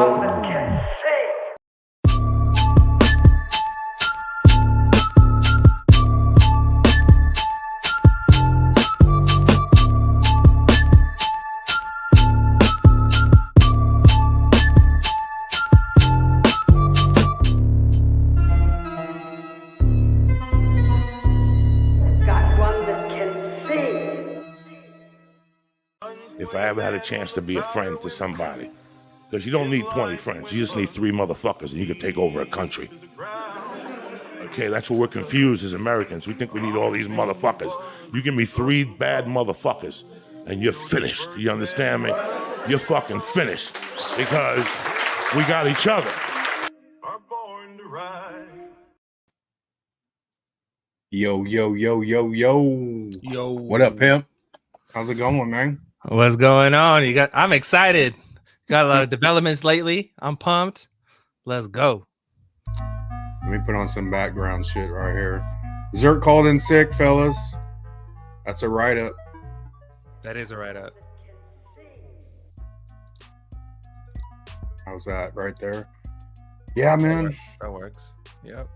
one that can sing. If I ever had a chance to be a friend to somebody, because you don't need 20 friends, you just need 3 motherfuckers and you can take over a country. Okay, that's what we're confused as Americans. We think we need all these motherfuckers. You give me 3 bad motherfuckers and you're finished. You understand me? You're fucking finished because we got each other. Yo, yo, yo, yo, yo. Yo. What up, pimp? How's it going, man? What's going on? I'm excited. Got a lot of developments lately. I'm pumped. Let's go. Let me put on some background shit right here. ZRK called in sick, fellas. That's a write-up. That is a write-up. How's that right there? Yeah, man. That works. Yep.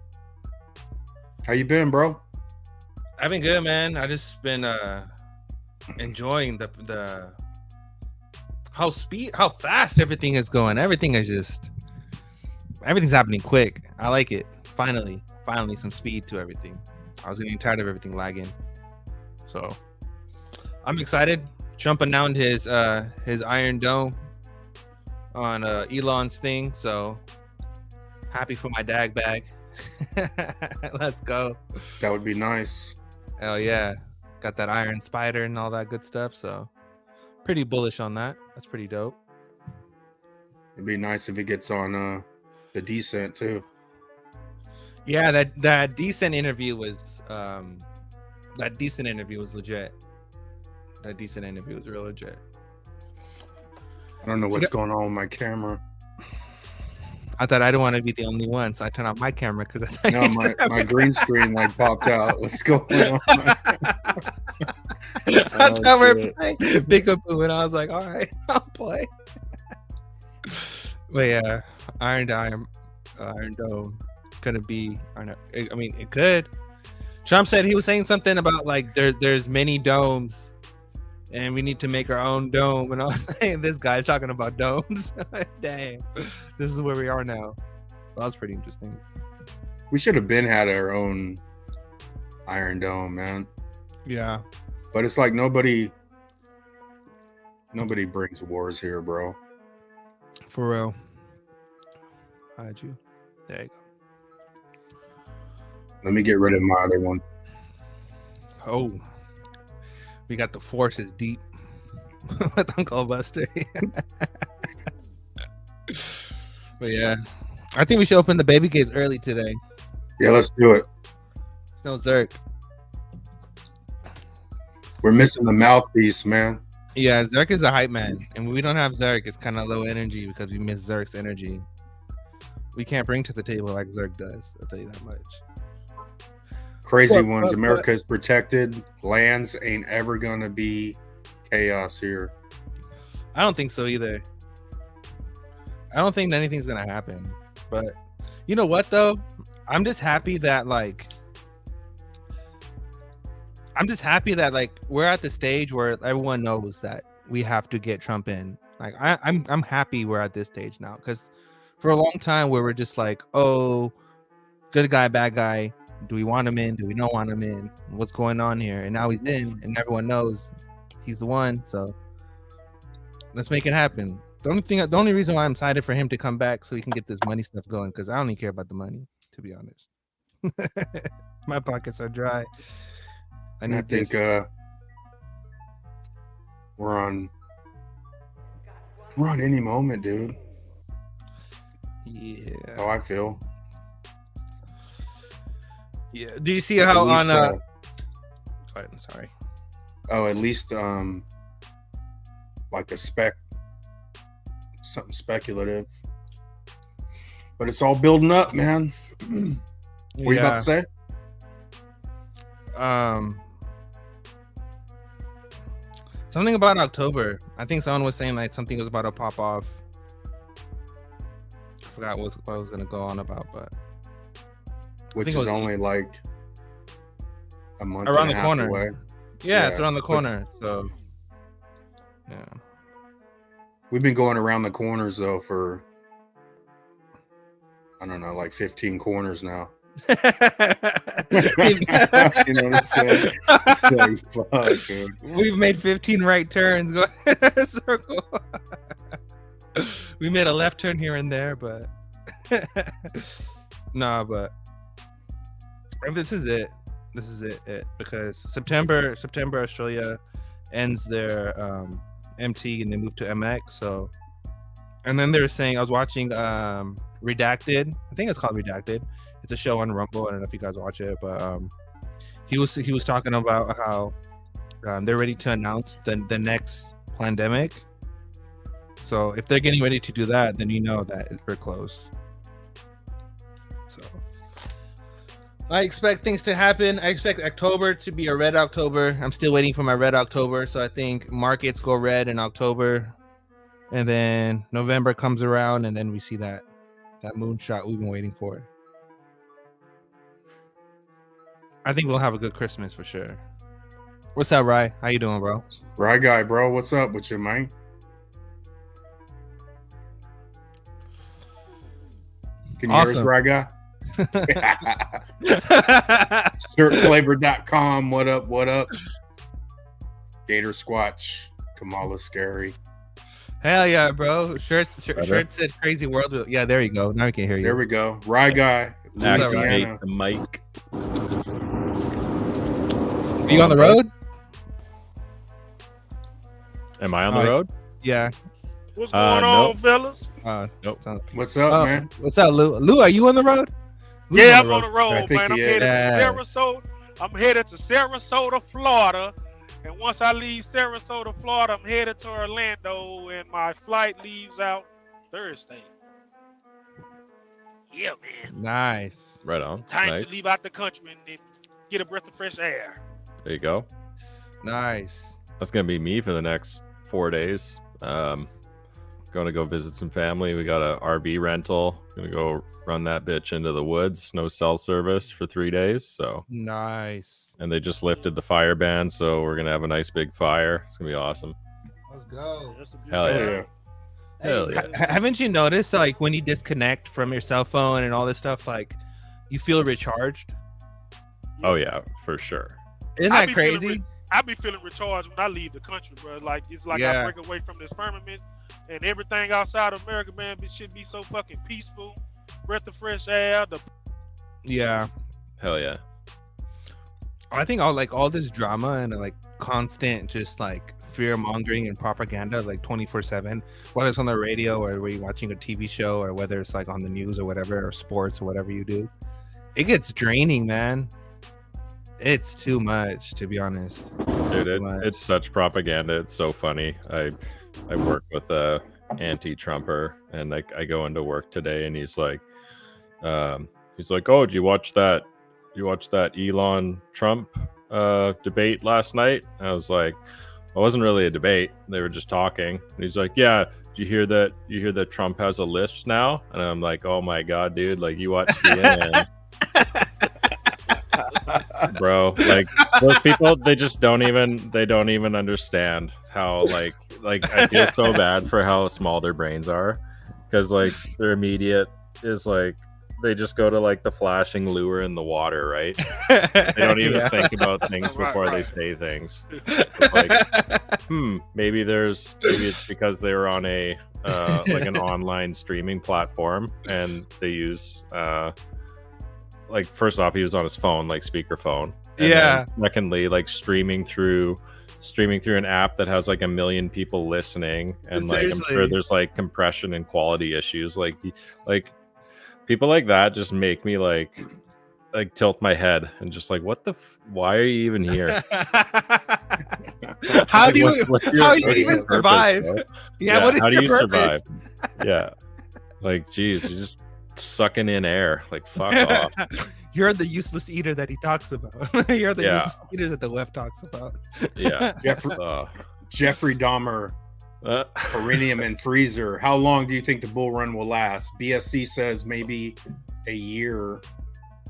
How you been, bro? I've been good, man. I just been enjoying the how fast everything is going. Everything's happening quick. I like it. Finally some speed to everything. I was getting tired of everything lagging. So I'm excited. Trump announced his Iron Dome on Elon's thing. So happy for my dag bag. Let's go. That would be nice. Hell yeah. Got that Iron Spider and all that good stuff. So pretty bullish on that. That's pretty dope. It'd be nice if it gets on the Descent too. Yeah, that Decent interview was legit. That Decent interview was real legit. I don't know what's going on with my camera. I thought I didn't want to be the only one, so I turned off my camera because no, my green screen like popped out. What's going on? I thought we were playing Peekaboo, and I was like, all right, I'll play. But yeah, Iron Dome gonna be. I mean, it could. Trump said he was saying something about like there's many domes, and we need to make our own dome. And I was like, this guy's talking about domes. Damn, this is where we are now. That was pretty interesting. We should have had our own Iron Dome, man. Yeah, but it's like nobody brings wars here, bro. For real. Hide you. There you go. Let me get rid of my other one. Oh, we got the forces deep with Uncle Buster. But yeah, I think we should open the baby gates early today. Yeah, let's do it. It's no ZRK. We're missing the mouthpiece, man. Yeah, ZRK is a hype man, and when we don't have ZRK, it's kind of low energy because we miss ZRK's energy. We can't bring to the table like ZRK does. I'll tell you that much. Crazy ones. America is protected. Lands ain't ever gonna be chaos here. I don't think so either. I don't think anything's gonna happen. But you know what though? I'm just happy that we're at the stage where everyone knows that we have to get Trump in. Like I'm happy we're at this stage now, because for a long time we were just like, oh, good guy, bad guy. Do we want him in? Do we not want him in? What's going on here? And now he's in, and everyone knows he's the one. So let's make it happen. The only reason why I'm excited for him to come back so he can get this money stuff going, because I don't even care about the money, to be honest. My pockets are dry. I think we're on any moment, dude. Yeah. How I feel. Yeah. Do you see how on go ahead, I'm sorry. Oh, at least like something speculative. But it's all building up, man. What are you about to say? Something about October. I think someone was saying like something was about to pop off. forgot what I was gonna go on about, but which think it is was- only like a month Around and the a half corner. away. yeah, it's Yeah, around the but- corner. So yeah. We've been going around the corners though for I don't know, like 15 corners now. You know what I'm saying? It's like, fuck, dude. We've made 15 right turns going in a circle. We made a left turn here and there, but nah, but this is it. This is it because September Australia ends their MT and they move to MX. So, and then they were saying I was watching Redacted. I think it's called Redacted. It's a show on Rumble. I don't know if you guys watch it, but he was talking about how they're ready to announce the next pandemic. So if they're getting ready to do that, then you know that we're close. So I expect things to happen. I expect October to be a red October. I'm still waiting for my red October. So I think markets go red in October, and then November comes around, and then we see that moonshot we've been waiting for. I think we'll have a good Christmas for sure. What's up, Rye? How you doing, bro? Right guy, bro. What's up with you, man? Can you hear us, Awesome. right guy? Shirtflavor.com. What up? What up? Gator Squatch. Kamala Scary. Hell yeah, bro. Shirt said crazy world. Yeah, there you go. Now we can hear you. There we go. Right guy. Activate Louisiana. the mic. Are you on the road? Am I on the road? Yeah. What's going on, fellas? Nope. What's up, man? What's up, Lou? Lou, are you on the road? Lou's Yeah, I'm on the road, I think man. I'm he headed is. to Sarasota. I'm headed to Sarasota, Florida. And once I leave Sarasota, Florida, I'm headed to Orlando, and my flight leaves out Thursday. Yeah, man. Nice. Right on. Time Nice. to leave out the country and get a breath of fresh air. There you go. Nice. That's gonna be me for the next 4 days. Going to go visit some family. We got a RV rental. Gonna go run that bitch into the woods. No cell service for 3 days. So, Nice. and they just lifted the fire ban, so we're gonna have a nice big fire. It's gonna be awesome. Let's go. That's a Hell beautiful yeah. day. Hell yeah. Haven't you noticed, like, when you disconnect from your cell phone and all this stuff, like, you feel recharged? Oh yeah, for sure. Isn't I that be feeling crazy? I be feeling recharged when I leave the country, bro. Like it's like Yeah. I break away from this firmament, and everything outside of America, man, it should be so fucking peaceful. Breath of fresh air. Yeah. Hell yeah. I think all this drama and like constant just like fear mongering and propaganda like 24/7, whether it's on the radio or where you're watching a TV show or whether it's like on the news or whatever, or sports or whatever you do, it gets draining, man. It's too much, to be honest. Dude, Too much. it's such propaganda. It's so funny. I work with a anti-Trumper, and I go into work today, and he's like, oh, did you watch that? You watched that Elon Trump debate last night? I was like, it wasn't really a debate. They were just talking. And he's like, yeah. Did you hear that? You hear that Trump has a lisp now? And I'm like, oh my god, dude! Like you watch CNN. Bro, like those people, they don't even understand how like I feel so bad for how small their brains are, because like their immediate is like they just go to like the flashing lure in the water, right? They don't even think about things Right, before they right. say things. It's like, maybe it's because they were on a like an online streaming platform, and they use like first off, he was on his phone, like speakerphone. And Yeah. then secondly, like streaming through an app that has like 1 million people listening, and like I'm Seriously. sure there's like compression and quality issues. Like people like that just make me like tilt my head and just like, what the? Why are you even here? How do Like, you what's how do you what's your even purpose, survive? bro? Yeah, what is how do your you purpose? survive? Yeah, like geez, you're just sucking in air. Like fuck off. You're the useless eater that he talks about. You're the Yeah. useless eater that the left talks about. Yeah. Jeffrey Dahmer Perennium and Freezer. How long do you think the bull run will last? BSC says maybe a year,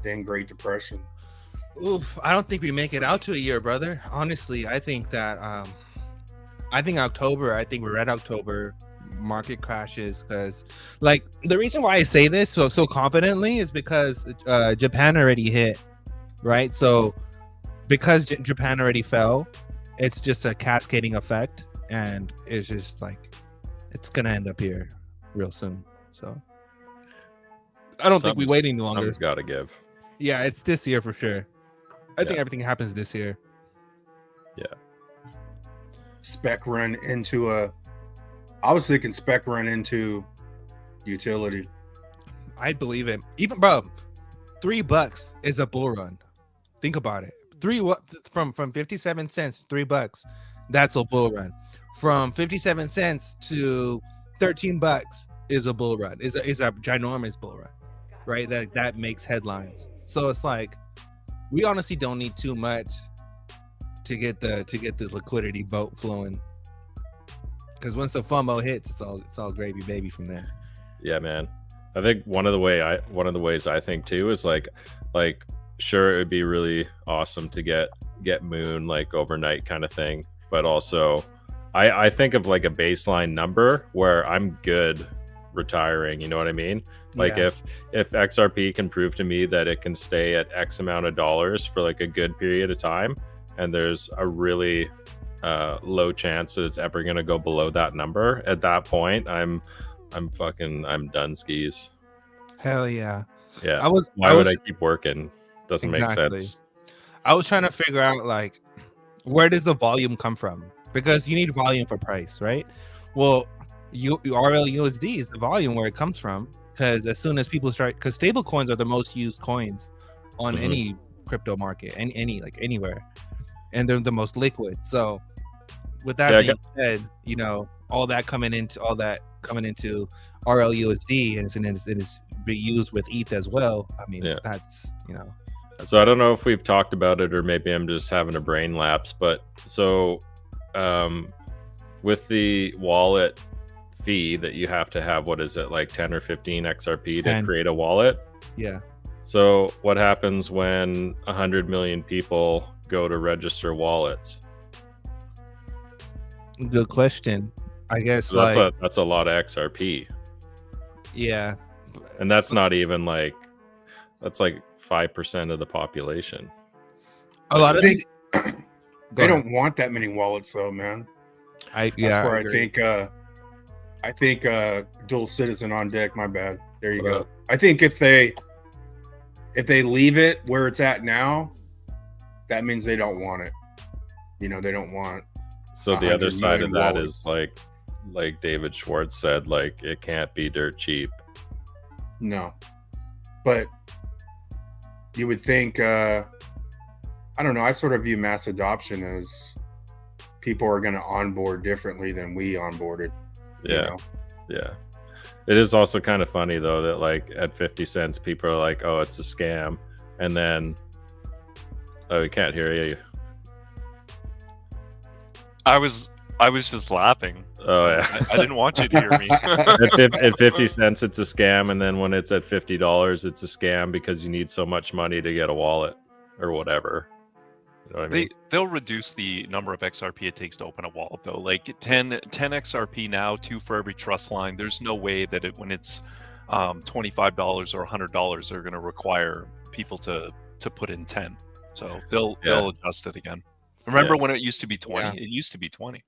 then Great Depression. Oof, I don't think we make it out to a year, brother. Honestly, I think that I think October, I think we're at October, market crashes, because like the reason why I say this so confidently is because Japan already hit, right? So because Japan already fell, it's just a cascading effect, and it's just like it's gonna end up here real soon. So I don't think we wait any longer. Something's got to give. Yeah, it's this year for sure. I think everything happens this year. Yeah. Spec run into I was thinking spec run into utility. I believe it. Even bro, $3 is a bull run. Think about it. From 57 cents, $3. That's a bull run. From 57 cents to $13 is a bull run. Is a ginormous bull run, right? That makes headlines. So it's like we honestly don't need too much to get the liquidity boat flowing. Because once the FOMO hits, it's all gravy baby from there. Yeah, man. I think one of the ways I think too is like sure, it would be really awesome to get Moon like overnight kind of thing, but also I think of like a baseline number where I'm good retiring, you know what I mean? Like if XRP can prove to me that it can stay at X amount of dollars for like a good period of time, and there's a really low chance that it's ever going to go below that number, at that point I'm done skis. Hell yeah. Yeah. Why would I keep working? Doesn't make sense. I was trying to figure out like where does the volume come from? Because you need volume for price, right? Well, RLUSD is the volume where it comes from, because as soon as people start, because stable coins are the most used coins on any crypto market, any like anywhere, and they're the most liquid. So with that being said, you know, all that coming into RLUSD and it's be used with ETH as well. I mean, that's, you know. So I don't know if we've talked about it, or maybe I'm just having a brain lapse, but so with the wallet fee that you have to have, what is it, like 10 or 15 XRP to create a wallet? Yeah. So what happens when 100 million people go to register wallets? Good question. I guess so that's a lot of XRP. Yeah. And that's not even like, that's like 5% of the population. A lot of they don't want that many wallets though, man. That's where I think dual citizen on deck. My bad. There you go. I think if they leave it where it's at now, that means they don't want it. You know, they don't want. So the other side of that is like David Schwartz said, like it can't be dirt cheap. No, but you would think. I don't know. I sort of view mass adoption as people are going to onboard differently than we onboarded. Yeah. You know? Yeah. It is also kind of funny though that like at 50 cents, people are like, "Oh, it's a scam," and then, "Oh, we can't hear you." I was just laughing. Oh yeah. I didn't want you to hear me. At 50 cents, it's a scam, and then when it's at $50, it's a scam because you need so much money to get a wallet or whatever. You know what I mean? They'll reduce the number of XRP it takes to open a wallet though. Like 10 XRP now, 2 for every trust line. There's no way that when it's $25 or $100, they're going to require people to put in 10. So they'll adjust it again. Remember when it used to be 20? Yeah. It used to be 20.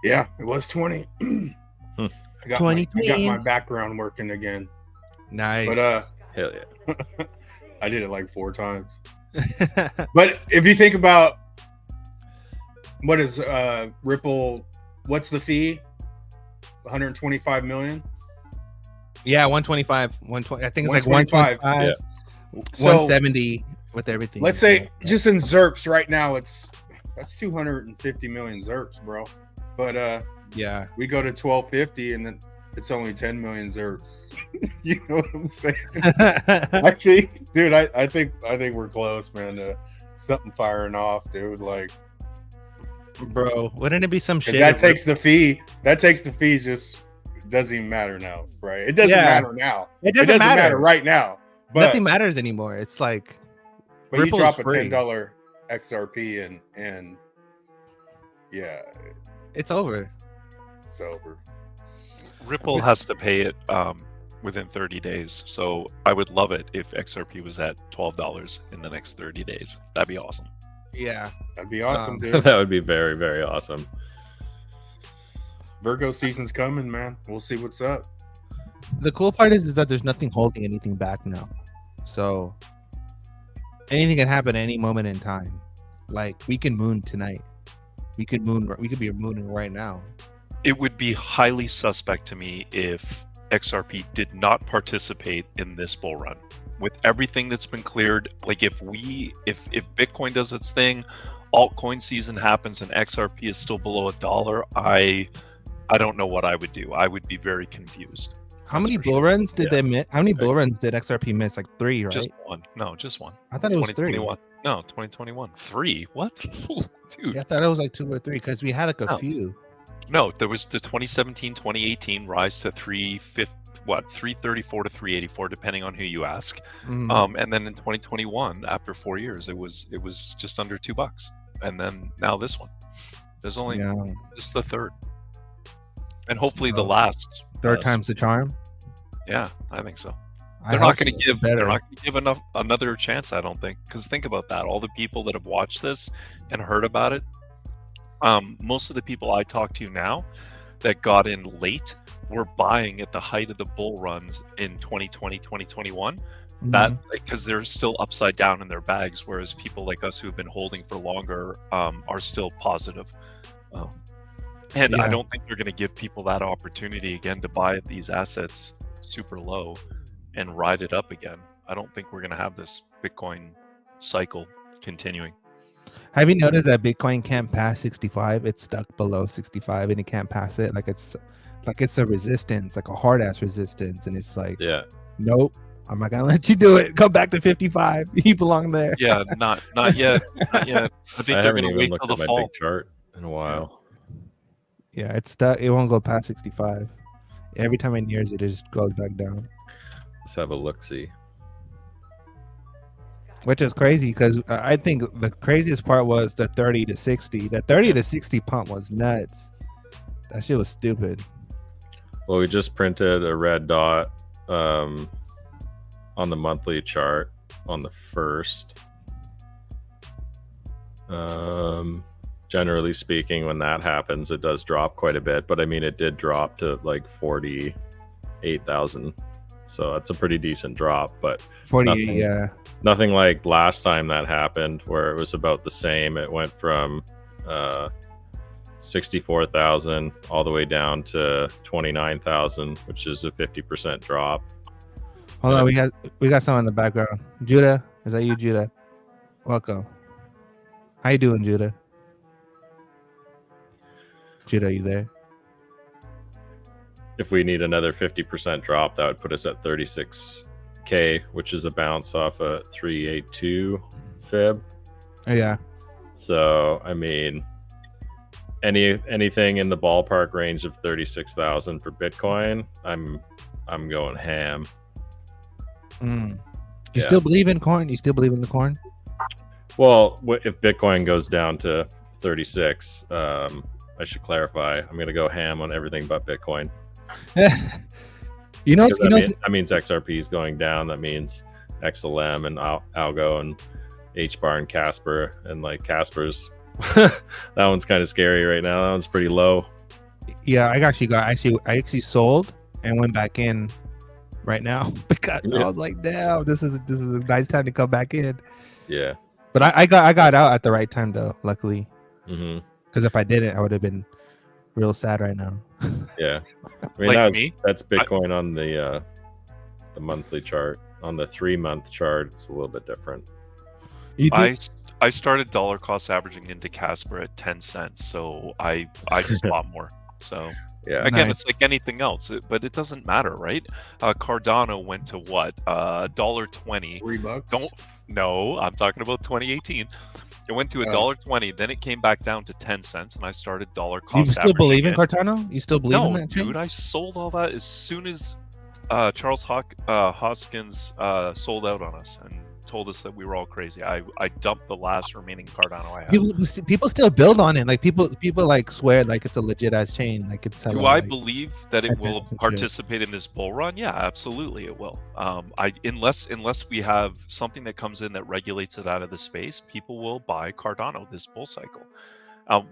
Yeah, it was 20. I got my background working again. Nice. But hell yeah. I did it like 4 times. But if you think about what is Ripple, what's the fee? 125 million? Yeah, 125. 120. I think it's like 125. 125. Yeah. 170 with everything. Let's say just in ZRPs right now, that's 250 million ZRPs, bro. But yeah, we go to 1250 and then it's only 10 million ZRPs. You know what I'm saying? I think, dude, I think we're close, man. Something firing off, dude. Like, Bro, wouldn't it be some shit? That takes the fee. That takes the fee. Just doesn't even matter now, right? It doesn't matter now. It doesn't matter right now. But nothing matters anymore. It's like, but Ripple you drop a $10 XRP and yeah, it's over. It's over. Ripple has to pay it within 30 days. So I would love it if XRP was at $12 in the next 30 days. That'd be awesome. Yeah, that'd be awesome, dude. That would be very, very awesome. Virgo season's coming, man. We'll see what's up. The cool part is that there's nothing holding anything back now. So anything can happen at any moment in time. Like, we can moon tonight. We could be mooning right now. It would be highly suspect to me if XRP did not participate in this bull run. With everything that's been cleared, like if Bitcoin does its thing, altcoin season happens and XRP is still below $1, I don't know what I would do. I would be very confused. How many bull runs did they miss? How many bull runs did XRP miss? Like 3, right? Just one. No, just one. I thought it was 3. No, 2021. 3? What? Dude. Yeah, I thought it was like 2 or 3 because we had like a few. No, there was the 2017, 2018 rise to 334 to 384, depending on who you ask. And then in 2021, after 4 years, it was just under $2. And then now this one. There's only this is the third. And hopefully the last. Third time's the charm. Yeah, I think so. They're not going to give another chance, I don't think. Because think about that. All the people that have watched this and heard about it, most of the people I talk to now that got in late were buying at the height of the bull runs in 2020, 2021. That because they're still upside down in their bags, whereas people like us who have been holding for longer are still positive. And I don't think they're going to give people that opportunity again to buy these assets super low and ride it up again. I don't think we're going to have this Bitcoin cycle continuing. Have you noticed that Bitcoin can't pass 65? It's stuck below 65 and it can't pass it. Like it's a resistance, like a hard ass resistance. And it's like, nope, I'm not gonna let you do it. Come back to 55. You belong there. Yeah, not yet. Not yet. I think they're gonna wait till the fall. Big chart in a while. Yeah, it's stuck. It won't go past 65. Every time it nears it, it just goes back down. Let's have a look-see. Which is crazy because I think the craziest part was the 30 to 60. The 30 to 60 pump was nuts. That shit was stupid. Well, we just printed a red dot on the monthly chart on the 1st. Generally speaking, when that happens, it does drop quite a bit. But I mean, it did drop to like 48,000. So that's a pretty decent drop. But 40, nothing like last time that happened where it was about the same. It went from 64,000 all the way down to 29,000, which is a 50% drop. Hold on, we got someone in the background. Judah, is that you, Judah? Welcome. How you doing, Judah? Judah, you there? If we need another 50% drop, that would put us at 36K, which is a bounce off a 382 fib. Oh, yeah. So, I mean, anything in the ballpark range of 36,000 for Bitcoin, I'm going ham. You still believe in corn? You still believe in the corn? Well, if Bitcoin goes down to 36, I should clarify. I'm going to go ham on everything but Bitcoin. That means XRP is going down. That means XLM and Algo and HBAR and Casper. And like Casper's, that one's kind of scary right now. That one's pretty low. Yeah, I actually sold and went back in right now because I was like, damn, this is a nice time to come back in. Yeah. But I got out at the right time though, luckily. Because if I didn't, I would have been real sad right now. Yeah. I mean, that's Bitcoin on the monthly chart. On the 3-month chart, it's a little bit different. I started dollar cost averaging into Casper at 10 cents, so I just bought more. So yeah, again, it's like anything else, but it doesn't matter, right? Cardano went to what? $1.20. $3. No, I'm talking about 2018. It went to $1.20, then it came back down to 10 cents, and I started dollar cost. You still believe in Cardano? You still believe in that? No, dude, I sold all that as soon as Charles Hoskins sold out on us and told us that we were all crazy. I dumped the last remaining Cardano I had. People still build on it. Like people like swear like it's a legit ass chain. Like it's. Do I believe that it will participate in this bull run? Yeah, absolutely, it will. Unless we have something that comes in that regulates it out of the space, people will buy Cardano this bull cycle.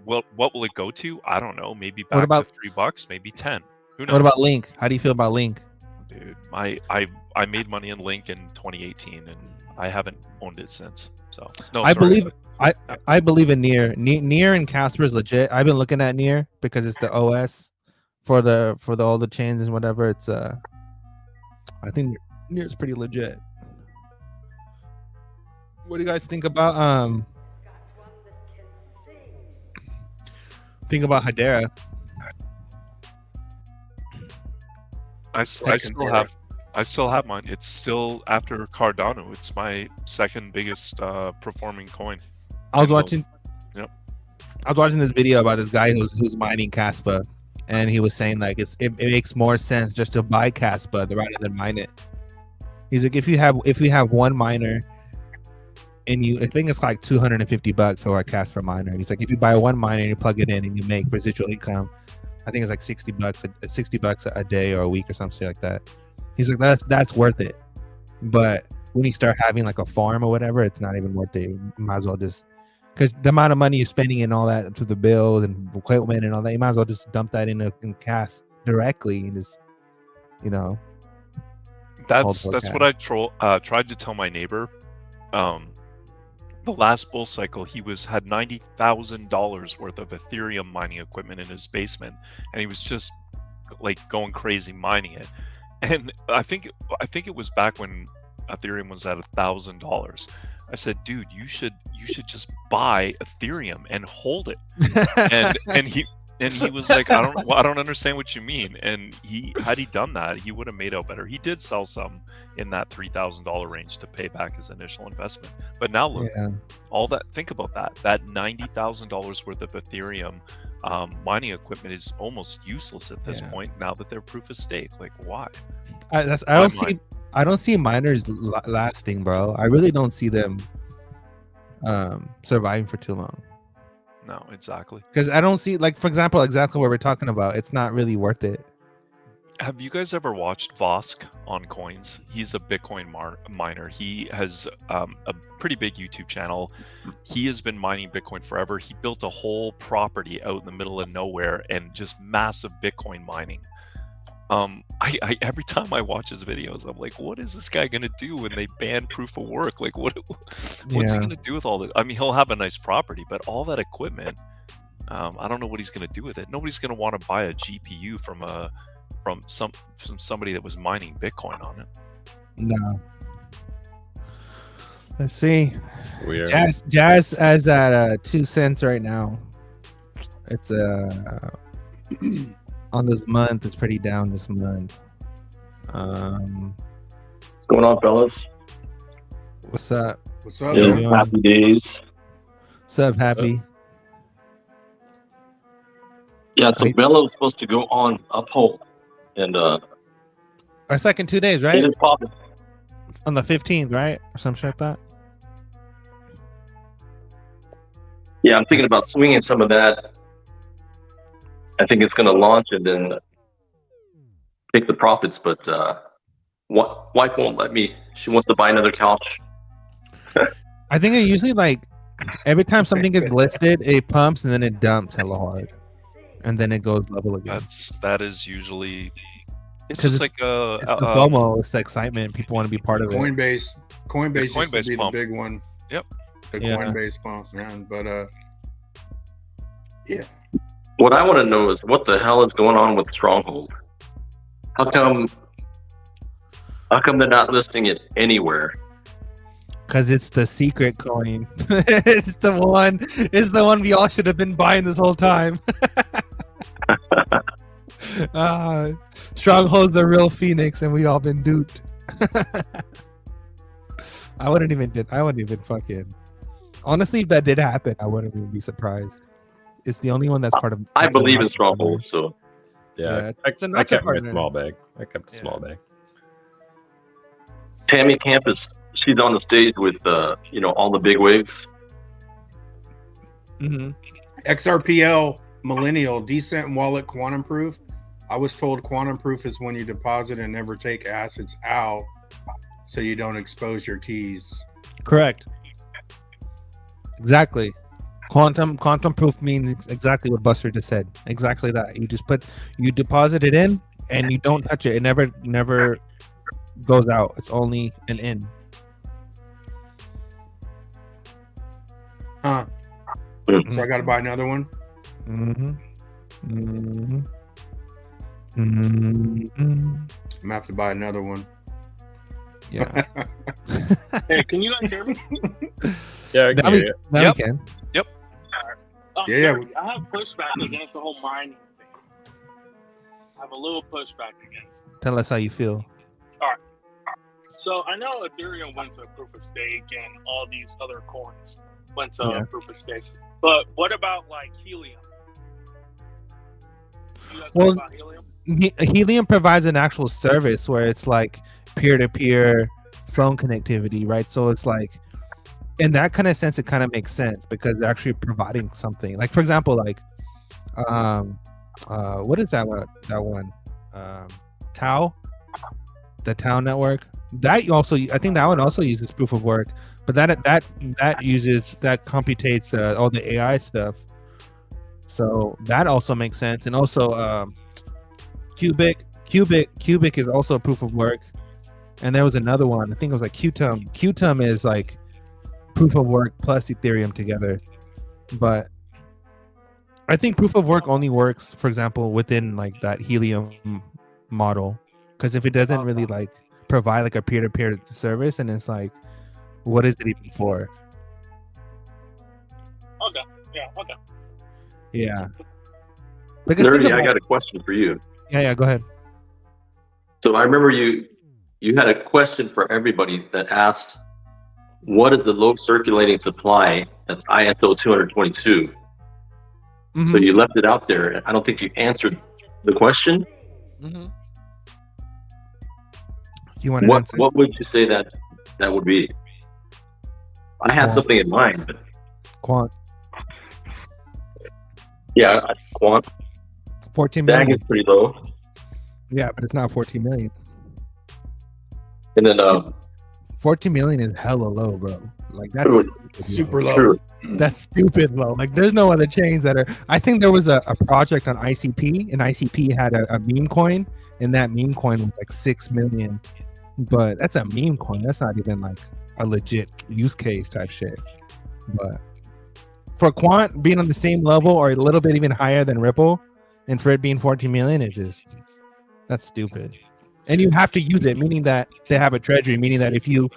What will it go to? I don't know. Maybe back to $3, maybe 10. Who knows? What about Link? How do you feel about Link? Dude, I made money in Link in 2018 and I haven't owned it since. So no, I believe in Near. Near and Casper is legit. I've been looking at Near because it's the OS for all the chains and whatever. It's I think Near is pretty legit. What do you guys think about Hedera? I still have mine. It's still after Cardano. It's my second biggest performing coin. I was watching this video about this guy who's mining Caspa, and he was saying like it makes more sense just to buy Caspa rather than mine it. He's like, if you have one miner, and I think it's like $250 for a Caspa miner. He's like, if you buy one miner and you plug it in and you make residual income, I think it's like $60 a day or a week or something like that. He's like, that's worth it. But when you start having like a farm or whatever, it's not even worth it. You might as well just, because the amount of money you're spending and all that to the bills and equipment and all that, you might as well just dump that in cash directly and just, That's what I tried to tell my neighbor. The last bull cycle, he had $90,000 worth of Ethereum mining equipment in his basement, and he was just like going crazy mining it. And I think it was back when Ethereum was at $1,000. I said, dude, you should just buy Ethereum and hold it. And he was like, I don't understand what you mean. And had he done that, he would have made out better. He did sell some in that $3,000 range to pay back his initial investment. But now look, all that. Think about that. That $90,000 worth of Ethereum mining equipment is almost useless at this point. Now that they're proof of stake, like why? I don't see miners lasting, bro. I really don't see them surviving for too long. No, exactly. Because I don't see, like, for example, exactly what we're talking about. It's not really worth it. Have you guys ever watched Vosk on Coins? He's a Bitcoin miner. He has a pretty big YouTube channel. He has been mining Bitcoin forever. He built a whole property out in the middle of nowhere and just massive Bitcoin mining. I every time I watch his videos, I'm like, what is this guy gonna do when they ban proof of work? Like, what's he gonna do with all this? I mean, he'll have a nice property, but all that equipment, I don't know what he's gonna do with it. Nobody's gonna want to buy a GPU from somebody that was mining Bitcoin on it. No. Let's see. Weird. Jazz is at 2 cents right now. It's on this month, it's pretty down this month. What's going on, fellas? What's up? What's up? Yeah, happy days. What's up, Happy? Yeah, so Bella was supposed to go on uphold, and our second 2 days, right? It is popping on the 15th, right, or some shit like that. Yeah, I'm thinking about swinging some of that. I think it's going to launch and then take the profits, but wife won't let me. She wants to buy another couch. I think it usually, like, every time something gets listed, it pumps and then it dumps hella hard, and then it goes level again. That is usually. It's just like the FOMO. It's the excitement. People want to be part of it. Coinbase used to be pump. The big one. Yep. The Coinbase pump, man. But yeah. What I want to know is what the hell is going on with Stronghold? How come they're not listing it anywhere? Because it's the secret coin. It's the one we all should have been buying this whole time. Stronghold's the real Phoenix, and we all been duped. I wouldn't even fucking. Honestly, if that did happen, I wouldn't even be surprised. It's the only one that's part of. I believe in strongholds, so Yeah, it's a I kept my partner. small bag. I kept a small bag. Tammy Campus, she's on the stage with all the big wigs. XRPL Millennial Decent Wallet Quantum Proof. I was told quantum proof is when you deposit and never take assets out, so you don't expose your keys. Correct. Exactly. Quantum proof means exactly what Buster just said. Exactly that. You deposit it in and you don't touch it. It never goes out. It's only an in. So I got to buy another one. I'm gonna have to buy another one. Yeah. Hey, can you guys hear me? Yeah, I can hear you. Now we can. Yep. Yeah. I have pushback against the whole mining thing. I have a little pushback against it. Tell us how you feel. All right. So I know Ethereum went to proof of stake and all these other coins went to proof of stake. But what about like Helium? You guys know about Helium? Helium provides an actual service where it's like peer-to-peer phone connectivity, right? So it's like, in that kind of sense, it kind of makes sense because they're actually providing something. Like, for example, like, what is that one? Tau, the Tau network. That also, I think that one also uses proof of work, but that computates all the AI stuff. So that also makes sense, and also Cubic is also a proof of work. And there was another one, I think it was like Qtum. Qtum is like proof of work plus Ethereum together. But I think proof of work only works, for example, within like that Helium model. Because if it doesn't really like provide like a peer-to-peer service, and it's like, what is it even for? Okay. Yeah. Okay. Yeah. Nerdy, I got a question for you. Yeah, go ahead. So I remember you had a question for everybody that asked, what is the low circulating supply? That's ISO 222. So you left it out there. I don't think you answered the question. You want to answer? What would you say that would be? I have something in mind. But... Quant. Yeah, Quant. 14 million. DAG is pretty low. Yeah, but it's not 14 million. And then 14 million is hella low, bro. Like that's super low. True. That's stupid low. Like there's no other chains that are. I think there was a project on ICP, and ICP had a meme coin, and that meme coin was like 6 million. But that's a meme coin. That's not even like a legit use case type shit. But for Quant being on the same level or a little bit even higher than Ripple, and for it being 14 million, it's just, that's stupid. And you have to use it, meaning that they have a treasury, meaning that if you,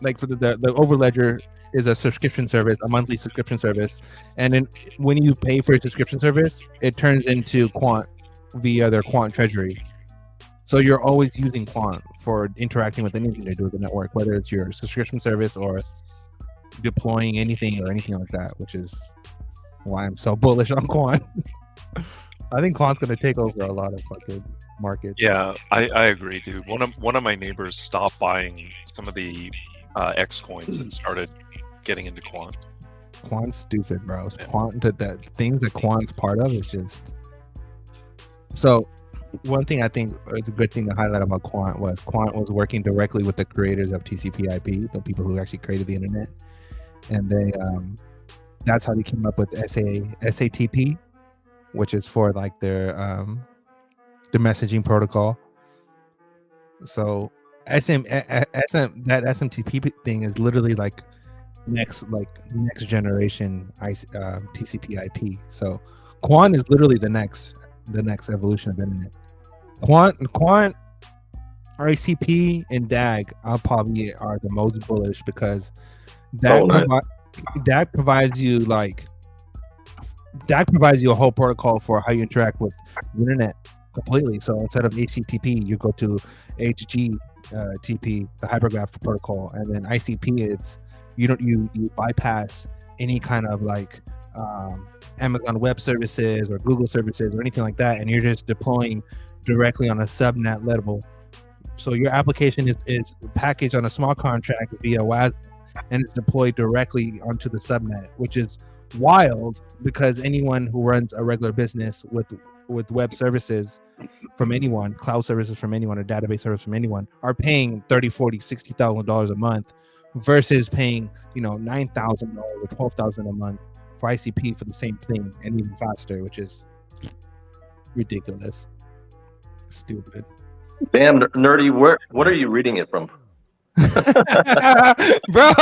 like for the Overledger is a subscription service, a monthly subscription service. And then when you pay for a subscription service, it turns into Quant via their Quant treasury. So you're always using Quant for interacting with anything to do with the network, whether it's your subscription service or deploying anything or anything like that, which is why I'm so bullish on Quant. I think Quant's going to take over a lot of fucking markets. Yeah, I agree, dude. One of my neighbors stopped buying some of the X coins and started getting into Quant. Quant's stupid, bro. Quant, that things that Quant's part of is just. So one thing I think is a good thing to highlight about Quant was working directly with the creators of TCP/IP, the people who actually created the internet, and they that's how they came up with SATP, which is for like their the messaging protocol. So that SMTP thing is literally like next generation TCP/IP. So Quant is literally the next evolution of internet. Quant, ICP, and DAG probably are the most bullish because DAG provides you a whole protocol for how you interact with the internet completely. So instead of HTTP, you go to HGTP, the hypergraph protocol, and then ICP, you bypass any kind of like Amazon Web Services or Google Services or anything like that, and you're just deploying directly on a subnet level. So your application is packaged on a small contract via WAS, and it's deployed directly onto the subnet, which is wild because anyone who runs a regular business with web services from anyone, cloud services from anyone, or database service from anyone, are paying $30,000, $40,000, $60,000 a month versus paying $9,000 or $12,000 a month for ICP for the same thing and even faster, which is ridiculous, stupid. Damn, nerdy. What are you reading it from? Bro,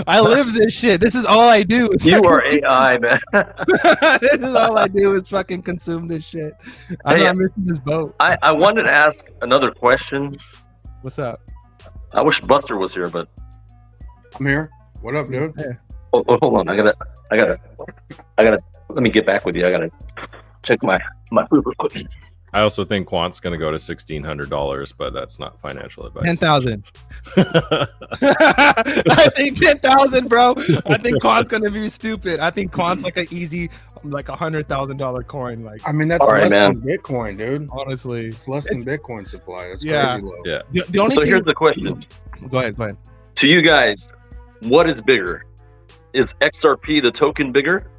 I live this shit. This is all I do. You are AI, man. This is all I do is fucking consume this shit. I'm not missing this boat. I wanted to ask another question. What's up? I wish Buster was here, but I'm here. What up, dude? Yeah. Oh, hold on. I gotta. Let me get back with you. I gotta check my food real quick. I also think Quant's going to go to $1,600, but that's not financial advice. 10,000. I think 10,000, bro. I think Quant's going to be stupid. I think Quant's like an easy, like $100,000 coin. Like, I mean, that's less than Bitcoin, dude. Honestly, it's less than Bitcoin supply. That's crazy low. Yeah. The only so here's the question. Go ahead. To you guys, what is bigger? Is XRP the token bigger,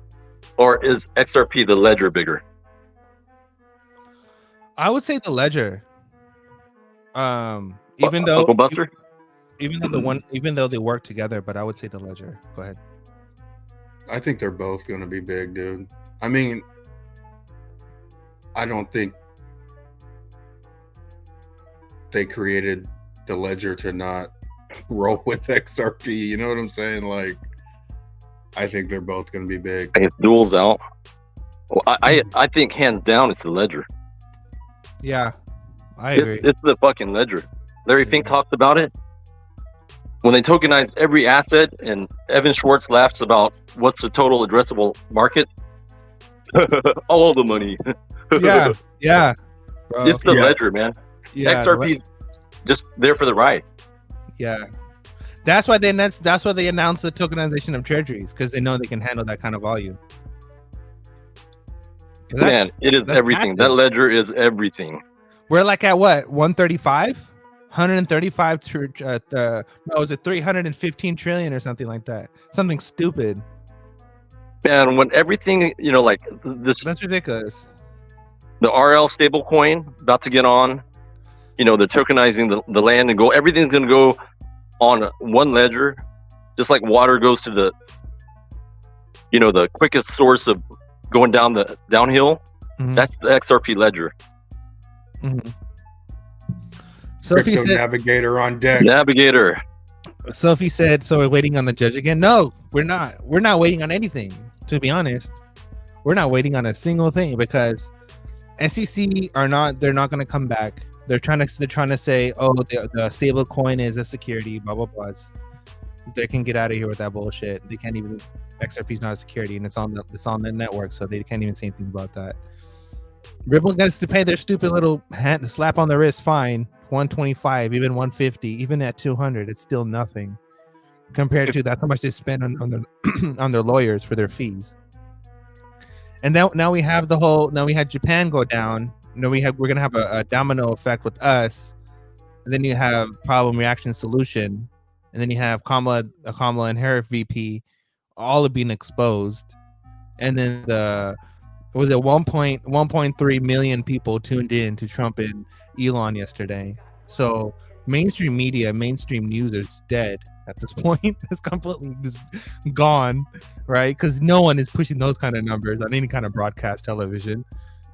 or is XRP the ledger bigger? I would say the ledger. Even Uncle Buster? Even though they work together, but I would say the ledger. Go ahead. I think they're both going to be big, dude. I mean, I don't think they created the ledger to not roll with XRP. You know what I'm saying? Like, I think they're both going to be big. I guess duels out. Well, I think hands down it's the ledger. Yeah, I agree. It's the fucking ledger. Larry Fink talked about it. When they tokenized every asset, and Evan Schwartz laughs about what's the total addressable market. All the money. Yeah. Bro. It's the ledger, man. Yeah, XRP's just there for the ride. Yeah. That's why they announced the tokenization of treasuries, because they know they can handle that kind of volume. Man, it is everything. Active. That ledger is everything. We're like at what? 135? 135 was it 315 trillion or something like that? Something stupid. Man, when everything, like this, that's ridiculous. The RL stablecoin about to get on, they're tokenizing the land and go. Everything's going to go on one ledger, just like water goes to the quickest source of going downhill. Mm-hmm. That's the XRP ledger. Mm-hmm. Sophie said, Navigator on deck. Navigator. Sophie said, so we're waiting on the judge again. No, we're not. We're not waiting on anything, to be honest. We're not waiting on a single thing, because SEC they're not going to come back. They're trying to say, oh, the stable coin is a security, blah, blah, blah. They can get out of here with that bullshit. They can't even, XRP is not a security, and it's on the network, so they can't even say anything about that. Ripple gets to pay their stupid little slap on the wrist fine, 125, even 150, even at 200, it's still nothing compared to that's how much they spend on their lawyers for their fees. And now we have we had Japan go down. We're gonna have a domino effect with us, and then you have Problem Reaction Solution, and then you have Kamala and Harris VP, all of being exposed, and then was it 1.3 million people tuned in to Trump and Elon yesterday. So mainstream media, mainstream news is dead at this point. It's completely just gone, right? Because no one is pushing those kind of numbers on any kind of broadcast television.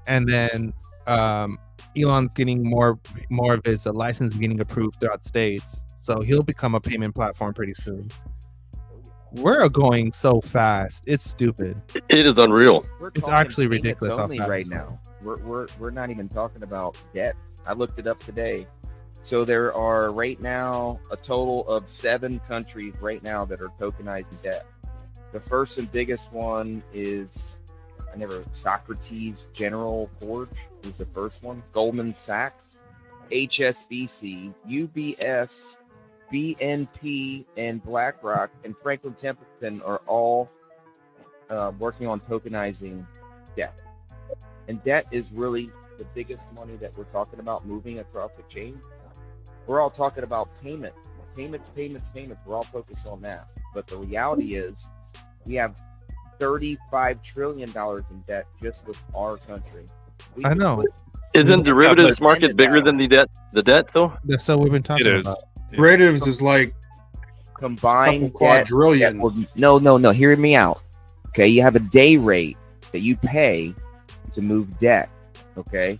And then Elon's getting more of his license getting approved throughout states, so he'll become a payment platform pretty soon. We're going so fast. It's stupid. It is unreal. It's actually ridiculous. Only right now. We're not even talking about debt. I looked it up today. So there are right now a total of 7 countries right now that are tokenizing debt. The first and biggest one is Socrates General Forge is the first one. Goldman Sachs, HSBC, UBS, BNP and BlackRock and Franklin Templeton are all working on tokenizing debt. And debt is really the biggest money that we're talking about moving across the chain. We're all talking about payments. We're all focused on that. But the reality is we have $35 trillion in debt just with our country. I know. Isn't derivatives market bigger than the debt though? That's what we've been talking about. Derivatives is like combined quadrillion. No. Hear me out. Okay, you have a day rate that you pay to move debt. Okay,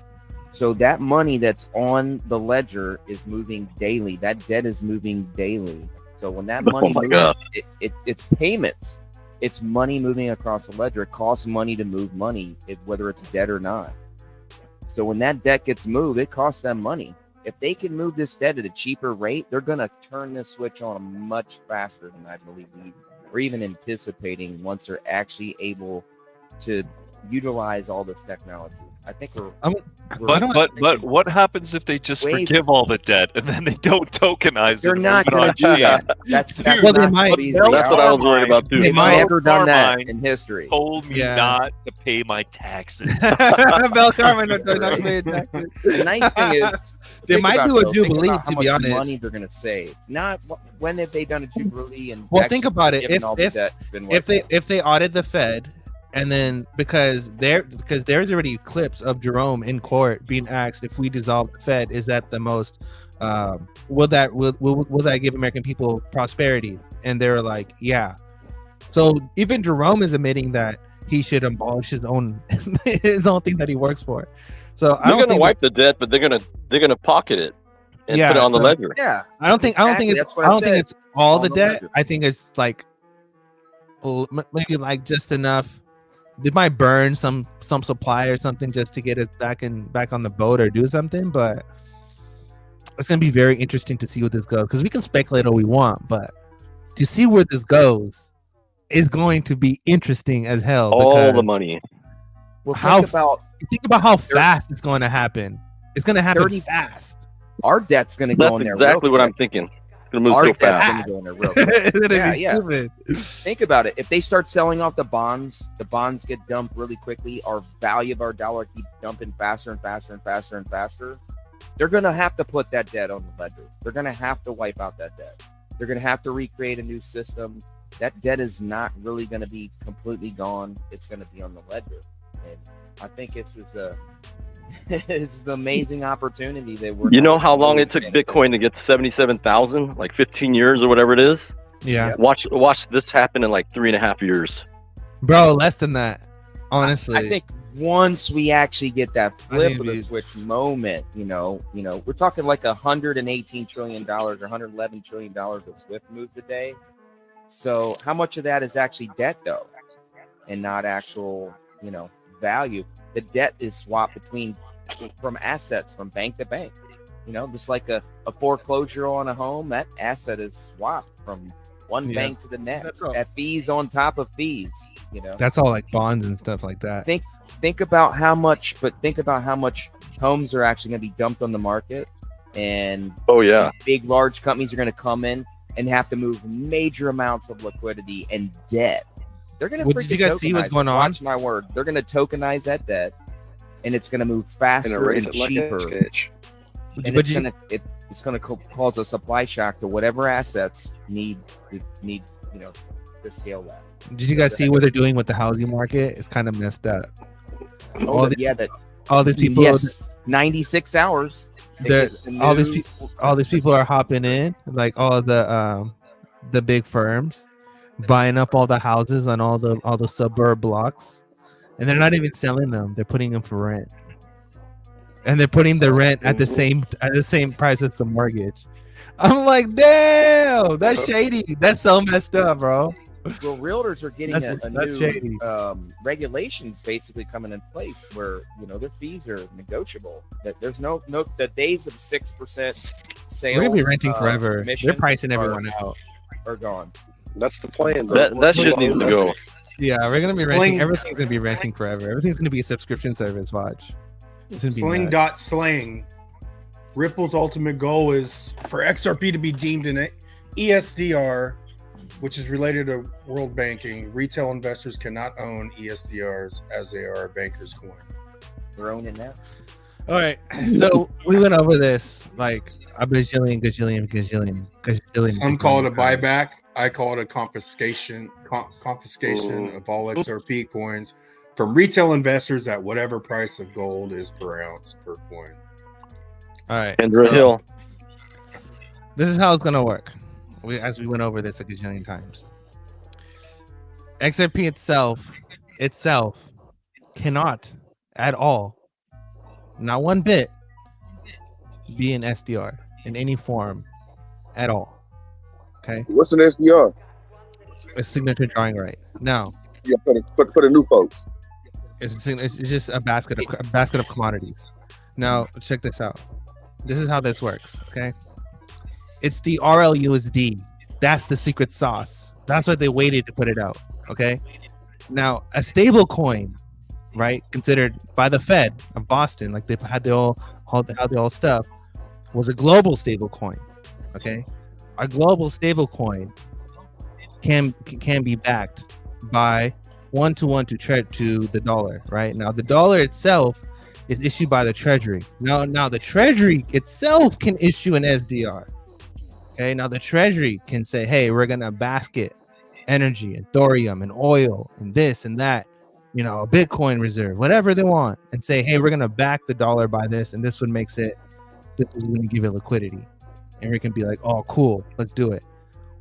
so that money that's on the ledger is moving daily. That debt is moving daily. So when that money moves, it's payments. It's money moving across the ledger. It costs money to move money, whether it's debt or not. So when that debt gets moved, it costs them money. If they can move this debt at a cheaper rate, they're going to turn this switch on much faster than I believe we're even anticipating once they're actually able to utilize all this technology. I think But what happens if they just forgive all the debt and then they don't tokenize They're it? not going to do that. That's Well, not they might. what That's what I was worried about too. They've never done that in history. Told me not to pay my taxes. Bell Carmen not paying taxes. The nice thing is they might do a jubilee. To be honest, money they're going to save. Not when have they done a jubilee? And well, think about it. If they audit the Fed. And then because there's already clips of Jerome in court being asked if we dissolve the Fed, is that the most will that give American people prosperity? And they're like, yeah. So even Jerome is admitting that he should abolish his own thing that he works for. So they're going to wipe the debt, but they're going to pocket it and put it on the ledger. Yeah, I don't think it's all the debt. I think it's like maybe like just enough. They might burn some supply or something just to get us back on the boat or do something, but it's gonna be very interesting to see what this goes, because we can speculate all we want, but to see where this goes is going to be interesting as hell. All the money. Well, think about how fast it's going to happen. It's going to happen fast. Our debt's going to go in there. That's exactly what I'm thinking. It's going to move so fast. Stupid. Think about it. If they start selling off the bonds get dumped really quickly. Our value of our dollar keeps dumping faster and faster and faster and faster. They're going to have to put that debt on the ledger. They're going to have to wipe out that debt. They're going to have to recreate a new system. That debt is not really going to be completely gone. It's going to be on the ledger. And I think it's an amazing opportunity that we're. You know how long it took Bitcoin to get to 77,000? Like 15 years or whatever it is. Yeah. Watch this happen in like 3.5 years. Bro, less than that. Honestly, I think once we actually get that flip of the switch moment, you know, we're talking like $118 trillion or $111 trillion of SWIFT moves a day. So how much of that is actually debt though, and not actual, value? The debt is swapped from assets from bank to bank. Just like a foreclosure on a home, that asset is swapped from one bank to the next at fees on top of fees. That's all like bonds and stuff like that. Think about how much homes are actually going to be dumped on the market, and big large companies are going to come in and have to move major amounts of liquidity and debt. They're going to. Did you guys see what's going on? Watch my word. They're going to tokenize that debt, and it's going to move faster and cheaper. It's going to cause a supply shock to whatever assets need to scale that. Did you guys see what they're doing with the housing market? It's kind of messed up. All these people. Yes, 96 hours. All these people are hopping in, like all the big firms, buying up all the houses on all the suburb blocks, and they're not even selling them. They're putting them for rent, and they're putting the rent at the same price as the mortgage. I'm like, damn, that's shady. That's so messed up, bro. Well, realtors are getting a new regulations basically coming in place where their fees are negotiable. That there's no the days of 6% sales. We're gonna be renting forever. They're pricing everyone out. Are gone. That's the plan. That shit needs to go. Yeah, we're gonna be renting. Everything's gonna be renting forever. Everything's gonna be a subscription service. Watch. Sling.slang Ripple's ultimate goal is for XRP to be deemed an ESDR, which is related to world banking. Retail investors cannot own ESDRs as they are a banker's coin. They're owning now. All right, so we went over this like a bajillion. Some call it a buyback. I call it a confiscation of all XRP coins from retail investors at whatever price of gold is per ounce per coin. All right, Andrew Hill. This is how it's gonna work. As we went over this a gajillion times. XRP itself cannot at all, not one bit, be an SDR in any form at all. Okay. What's an SDR? A signature drawing right. Now. Yeah, for the new folks. It's just a basket of commodities. Now check this out. This is how this works. Okay. It's the RLUSD. That's the secret sauce. That's why they waited to put it out. Okay. Now a stable coin, right, considered by the Fed of Boston, like they had the all stuff, was a global stable coin. Okay. A global stable coin can be backed by 1-to-1 to the dollar. Right now, the dollar itself is issued by the Treasury. Now the Treasury itself can issue an SDR. Okay, now the Treasury can say, hey, we're gonna basket energy and thorium and oil and this and that, a Bitcoin reserve, whatever they want, and say, hey, we're gonna back the dollar by this, and this is gonna give it liquidity. And we can be like, oh, cool, let's do it.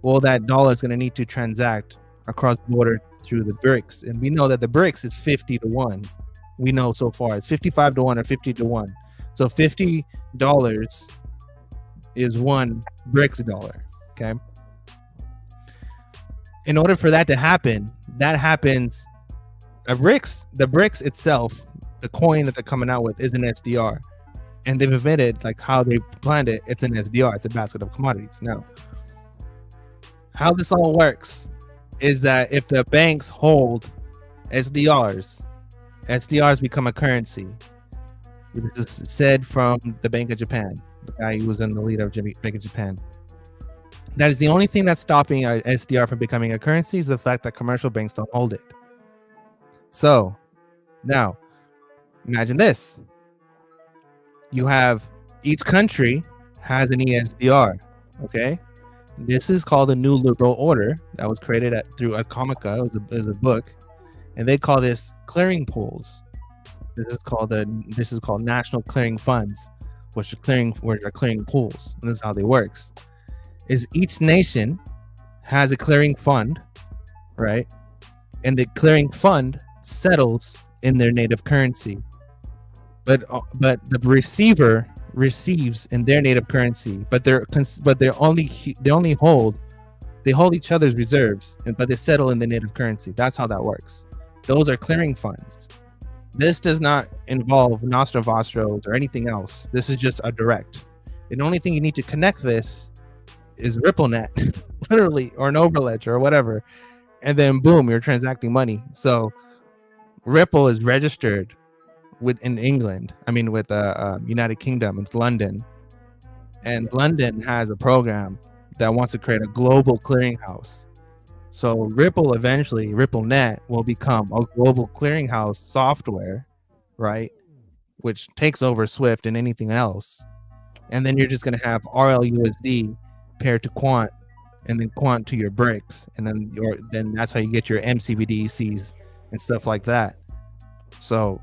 Well, that dollar is gonna need to transact across border through the BRICS, and we know that the BRICS is 50-to-1. We know so far it's 55-to-1 or 50-to-1. So $50 is one BRICS dollar. Okay. In order for that to happen, the BRICS itself, the coin that they're coming out with, is an SDR, and they've admitted like how they planned it. It's an SDR. It's a basket of commodities. Now, how this all works is that if the banks hold SDRs become a currency. This is said from the Bank of Japan, the guy who was in the lead of Bank of Japan. That is the only thing that's stopping a SDR from becoming a currency, is the fact that commercial banks don't hold it. So now imagine this. You have each country has an ESDR. Okay. This is called the New Liberal Order that was created through Atomica. It was a book, and they call this clearing pools. This is called national clearing funds, which are clearing pools. And this is how they works. Is each nation has a clearing fund, right? And the clearing fund settles in their native currency, but the receiver receives in their native currency, but they hold each other's reserves, but they settle in the native currency. That's how that works. Those are clearing funds. This does not involve Nostra Vostros or anything else. This is just a direct. The only thing you need to connect this is RippleNet, literally, or an Overledger or whatever, and then boom, you're transacting money. So Ripple is registered with United Kingdom. It's London, and London has a program that wants to create a global clearinghouse. So Ripple eventually, RippleNet, will become a global clearinghouse software, right? Which takes over Swift and anything else. And then you're just going to have RLUSD paired to Quant, and then Quant to your BRICS, and then that's how you get your MCBDCs and stuff like that. So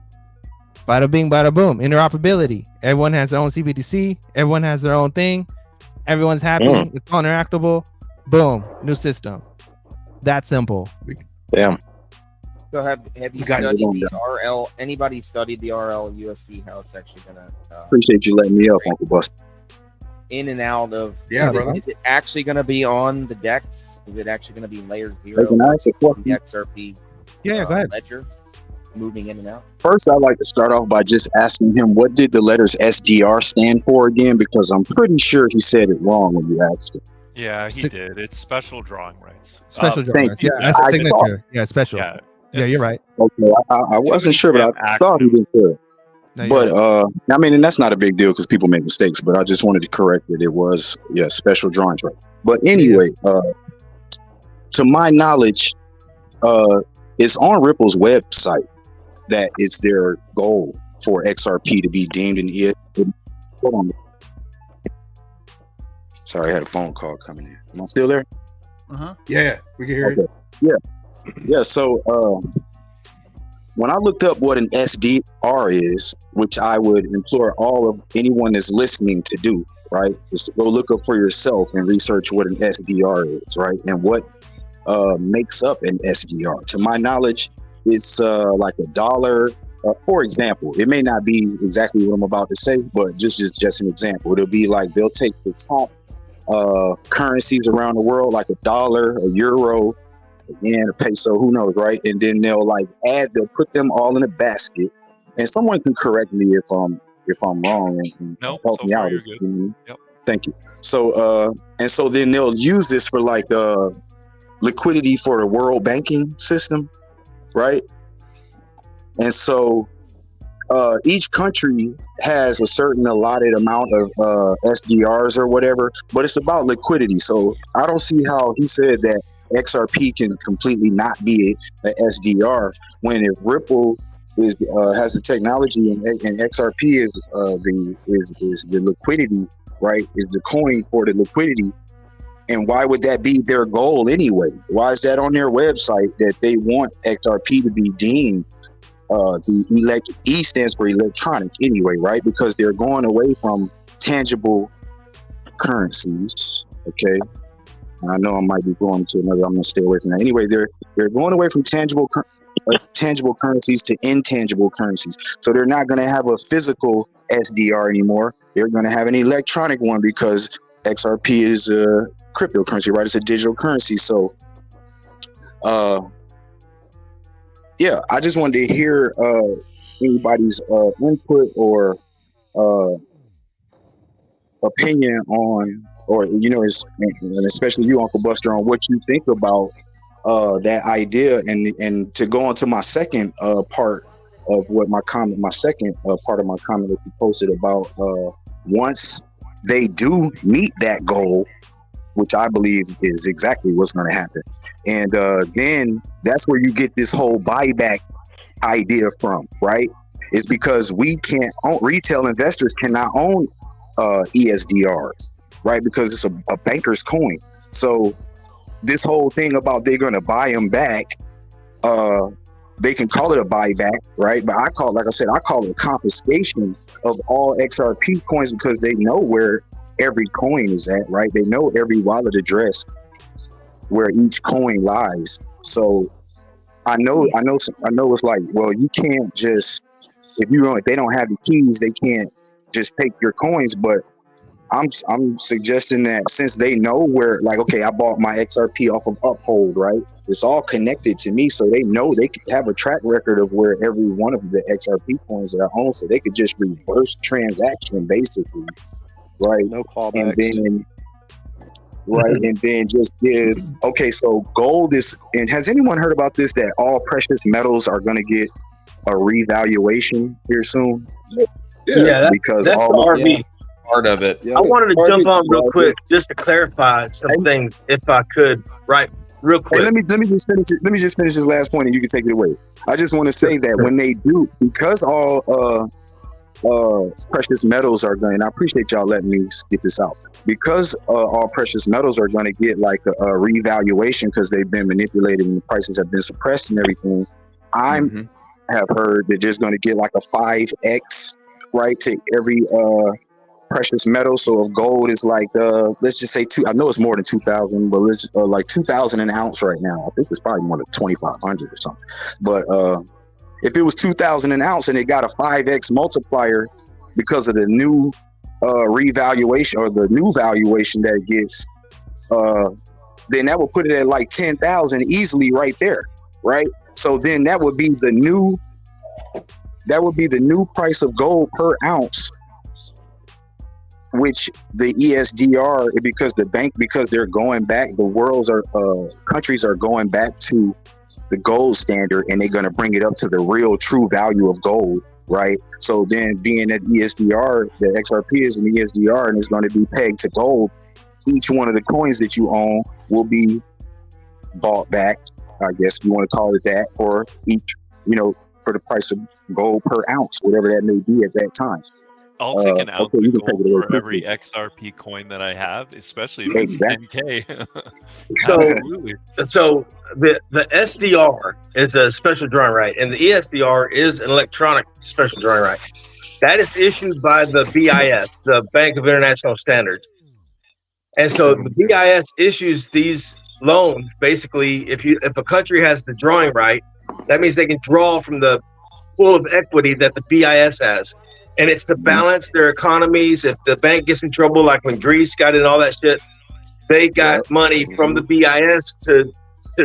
bada bing, bada boom, interoperability. Everyone has their own CBDC. Everyone has their own thing. Everyone's happy. It's all interactable. Boom, new system. That simple. Damn. So have you studied the RL? Anybody studied the RL USD? How it's actually gonna? Appreciate you letting me up, Uncle Buster. In and out of. Yeah, brother. Is it actually gonna be on the DEX? Is it actually gonna be layer 0? The XRP. Yeah, go ahead. Ledger, moving in and out. First, I'd like to start off by just asking him, what did the letters SDR stand for again? Because I'm pretty sure he said it wrong when you asked him. Yeah, he did. It's special drawing rights. Special drawing rights. Yeah, that's a signature. Yeah, special. Yeah, you're right. Okay, I wasn't sure, but I thought he did good. But I mean, and that's not a big deal because people make mistakes. But I just wanted to correct that it was special drawing trade. But anyway, to my knowledge, it's on Ripple's website that it's their goal for XRP to be deemed an ESG. Hold on. Sorry, I had a phone call coming in. Am I still there? Yeah, we can hear you. Yeah. So when I looked up what an SDR is, which I would implore all of anyone that's listening to do, right, is to go look up for yourself and research what an SDR is, right, and what makes up an SDR. To my knowledge, it's like $1. For example, it may not be exactly what I'm about to say, but just an example. It'll be like they'll take the top currencies around the world, like $1, a euro, a peso, who knows, right? And then they'll they'll put them all in a basket. And someone can correct me if I'm wrong and help me out. Yep. Thank you. So and so then they'll use this for liquidity for the world banking system, right? And so each country has a certain allotted amount of SDRs or whatever, but it's about liquidity. So I don't see how he said that XRP can completely not be a SDR when if Ripple has the technology and XRP is the liquidity, right? Is the coin for the liquidity. And why would that be their goal anyway? Why is that on their website that they want XRP to be deemed? E stands for electronic anyway, right? Because they're going away from tangible currencies. Okay, and I know I might be going to another. I'm gonna stay away from that. Anyway, they're going away from tangible currencies to intangible currencies. So they're not going to have a physical SDR anymore. They're going to have an electronic one because XRP is a cryptocurrency, right? It's a digital currency. So, yeah, I just wanted to hear anybody's input or opinion on, or and especially you, Uncle Buster, on what you think about that idea. And to go on to my second part of what my second part of my comment that you posted about once they do meet that goal, which I believe is exactly what's going to happen. And then that's where you get this whole buyback idea from, right? It's because we can't own, retail investors cannot own ESDRs, right? Because it's a banker's coin. So this whole thing about they're going to buy them back, they can call it a buyback, right? But I call it a confiscation of all XRP coins because they know where every coin is at, right? They know every wallet address where each coin lies. So I know it's like, well, you can't just, if they don't have the keys, they can't just take your coins. But I'm suggesting that since they know where, like, okay, I bought my XRP off of Uphold, right? It's all connected to me, so they know they could have a track record of where every one of the XRP coins that I own, so they could just reverse transaction basically, right? No callbacks. And then, right, and then just give. Okay, so gold is. And has anyone heard about this? That all precious metals are going to get a revaluation here soon. Yeah, because that's all the RV. Part of it. I wanted to jump on real quick just to clarify some things, if I could, right? Real quick. Hey, let me just finish this last point, and you can take it away. I just want to say that when they do, because all precious metals are going, and I appreciate y'all letting me get this out, because all precious metals are going to get like a revaluation because they've been manipulated and the prices have been suppressed and everything. I have heard that there's going to get like a 5x, right, to every precious metal. So if gold is like let's just say I know it's more than 2,000, but let's like 2,000 an ounce right now. I think it's probably more than 2,500 or something. But if it was 2,000 an ounce and it got a 5x multiplier because of the new revaluation or the new valuation that it gets, then that would put it at like 10,000 easily right there, right? So then that would be the new price of gold per ounce, which the ESDR, because they're going back, countries are going back to the gold standard, and they're going to bring it up to the real true value of gold. right? So then being that ESDR, the XRP is an ESDR and it's going to be pegged to gold, each one of the coins that you own will be bought back, I guess you want to call it that, or each, for the price of gold per ounce, whatever that may be at that time. I'll take an ounce okay, you of can take gold it away, for please. every XRP coin that I have, especially if it's Exactly. 10K. So, Absolutely. so the SDR is a special drawing right, and the ESDR is an electronic special drawing right. That is issued by the BIS, the Bank of International Standards. And so the BIS issues these loans. Basically, if a country has the drawing right, that means they can draw from the pool of equity that the BIS has. And it's to balance their economies. If the bank gets in trouble, like when Greece got in all that shit, they got money from the BIS to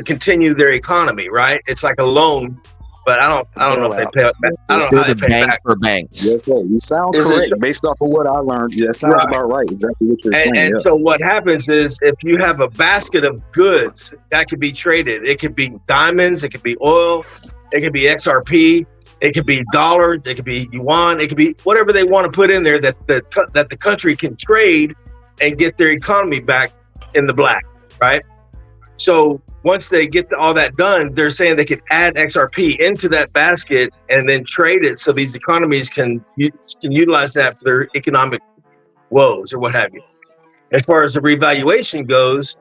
continue their economy, right? It's like a loan, but I don't know if they pay. I don't know how they pay bank back. for banks. Yes, sir. You sound correct. Based off of what I learned, that sounds about right. Exactly what you're saying. And so what happens is, if you have a basket of goods that could be traded, it could be diamonds, it could be oil, it could be XRP, it could be dollars, it could be yuan, it could be whatever they want to put in there that the country can trade and get their economy back in the black, right? So once they get all that done, they're saying they could add XRP into that basket and then trade it, so these economies can utilize that for their economic woes or what have you. As far as the revaluation goes,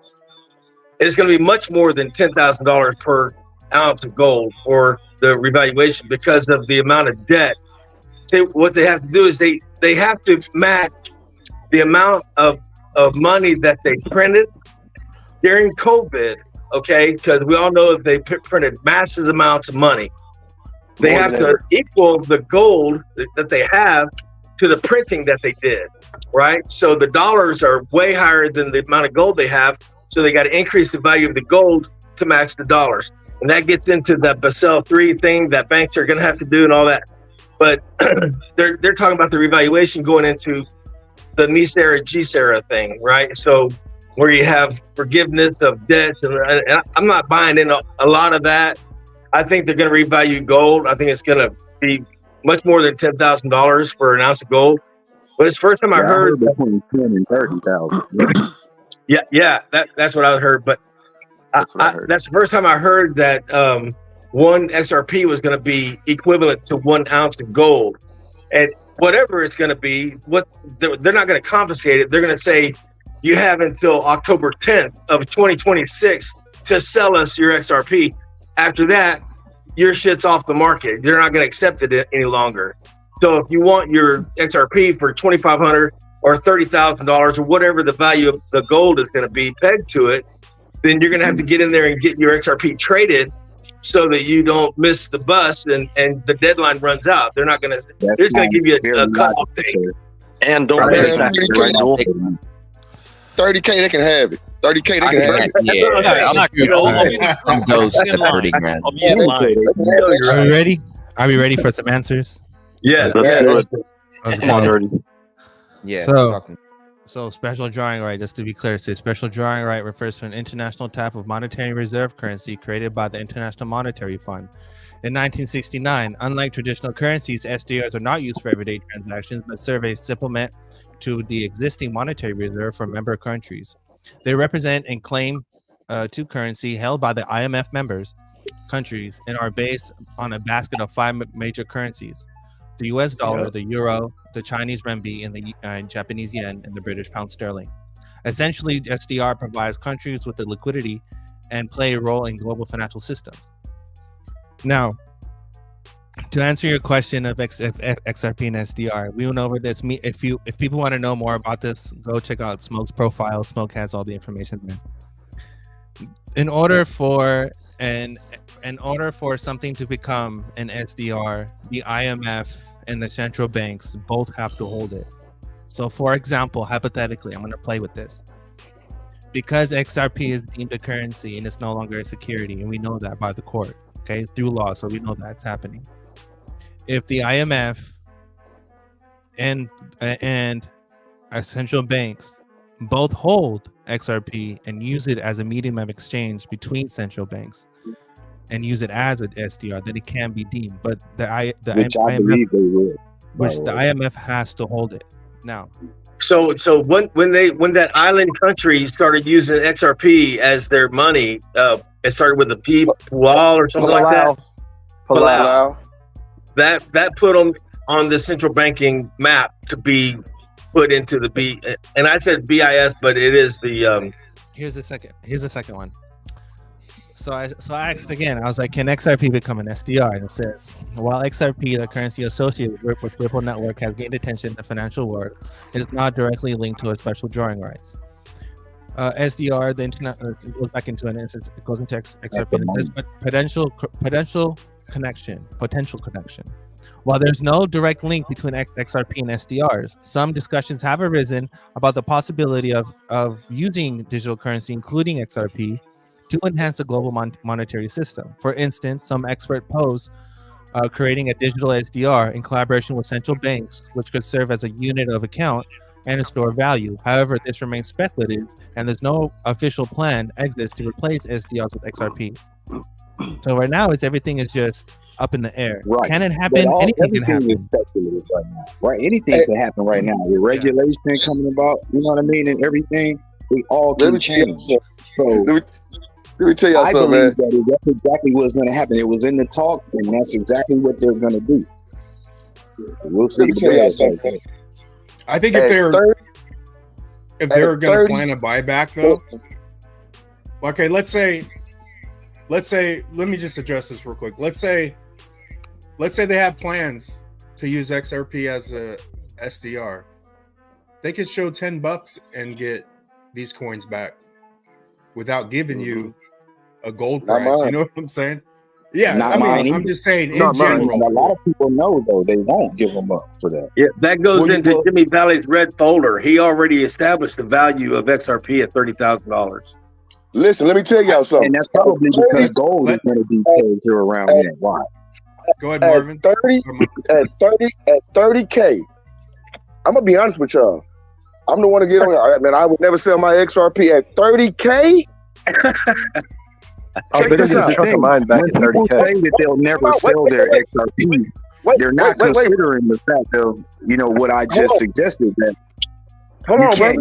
it's going to be much more than $10,000 per ounce of gold for the revaluation because of the amount of debt. What they have to do is they have to match the amount of money that they printed during COVID, okay? Because we all know that they printed massive amounts of money. They have to equal the gold that they have to the printing that they did, right? So the dollars are way higher than the amount of gold they have, so they got to increase the value of the gold to match the dollars. And that gets into the Basel III thing that banks are going to have to do and all that. But they're talking about the revaluation going into the NISERA GSERA thing, right? So where you have forgiveness of debt, and I'm not buying in a lot of that. I think they're going to revalue gold. I think it's going to be much more than $10,000 for an ounce of gold. But it's the first time I heard between 10 and 30,000. Yeah, that's what I heard. But that's the first time I heard that one XRP was going to be equivalent to 1 ounce of gold. And whatever it's going to be, they're not going to compensate it. They're going to say, you have until October 10th of 2026 to sell us your XRP. After that, your shit's off the market. They're not going to accept it any longer. So if you want your XRP for $2,500 or $30,000 or whatever the value of the gold is going to be pegged to it, then you're going to have to get in there and get your XRP traded so that you don't miss the bus and the deadline runs out. They're not going to. They're just going to give you a cutoff date. And don't pay taxes, right? 30K, they can have it. 30K, they can have it. Yeah, I'm not good. I'll go 30 grand. I'll be in line. Are we ready? Are we ready for some answers? Yeah. Let's Come on, Dirty. Yeah. So special drawing right, just to be clear, so special drawing right refers to an international type of monetary reserve currency created by the International Monetary Fund. In 1969, unlike traditional currencies, SDRs are not used for everyday transactions, but serve as supplement to the existing monetary reserve for member countries. They represent and claim to currency held by the IMF members countries and are based on a basket of 5 major currencies: the US dollar, the euro, the Chinese renminbi, and the Japanese yen, and the British pound sterling. Essentially, SDR provides countries with the liquidity and play a role in global financial systems. Now, to answer your question of XRP and SDR, we went over this. If people want to know more about this, go check out Smoke's profile. Smoke has all the information there. In order for something to become an SDR, the IMF and the central banks both have to hold it. So, for example, hypothetically, I'm going to play with this. Because XRP is deemed a currency and it's no longer a security, and we know that by the court, okay, through law, so we know that's happening. If the IMF and our central banks both hold XRP and use it as a medium of exchange between central banks, and use it as an SDR, then it can be deemed. But the IMF has to hold it now. So when that island country started using XRP as their money, it started with the Palau or something like that. Palau. That put them on the central banking map to be put into the B. And I said BIS, but it is the. Here's the second one. So I asked again. I was like, "Can XRP become an SDR?" And it says, "While XRP, the currency associated with Ripple Network, has gained attention in the financial world, it is not directly linked to a special drawing rights. SDR, the internet, it goes back into an instance. It goes into XRP. And it says, potential connection. While there's no direct link between XRP and SDRs, some discussions have arisen about the possibility of using digital currency, including XRP, to enhance the global monetary system. For instance, some expert pose creating a digital SDR in collaboration with central banks, which could serve as a unit of account and a store of value. However, this remains speculative, and there's no official plan exists to replace SDRs with XRP. So right now, everything is just up in the air. Right. Can it happen? Anything can happen. Is speculative right now. Right. Anything can happen right now. The regulation coming about, you know what I mean, and everything, they all can change. So let me tell y'all something, man. That's exactly what's going to happen. It was in the talk, and that's exactly what they're going to do. We'll see. Let me tell y'all something. I think if they're going to plan a buyback, though, okay, let's say, let me just address this real quick. Let's say they have plans to use XRP as a SDR. They could show $10 and get these coins back without giving you a gold price. You know what I'm saying? Yeah, I'm just saying in general. And a lot of people know, though, they won't give them up for that. Yeah, that goes into Jimmy Valley's red folder. He already established the value of XRP at $30,000. Listen, let me tell y'all something. And that's probably because gold is going to be paid to around here. Why? Go ahead, Marvin. At 30K, I'm gonna be honest with y'all. I'm the one to get on. Man, I would never sell my XRP at 30K. Check this out. When people say that they'll never sell their XRP, they're not considering the fact of what I just suggested, that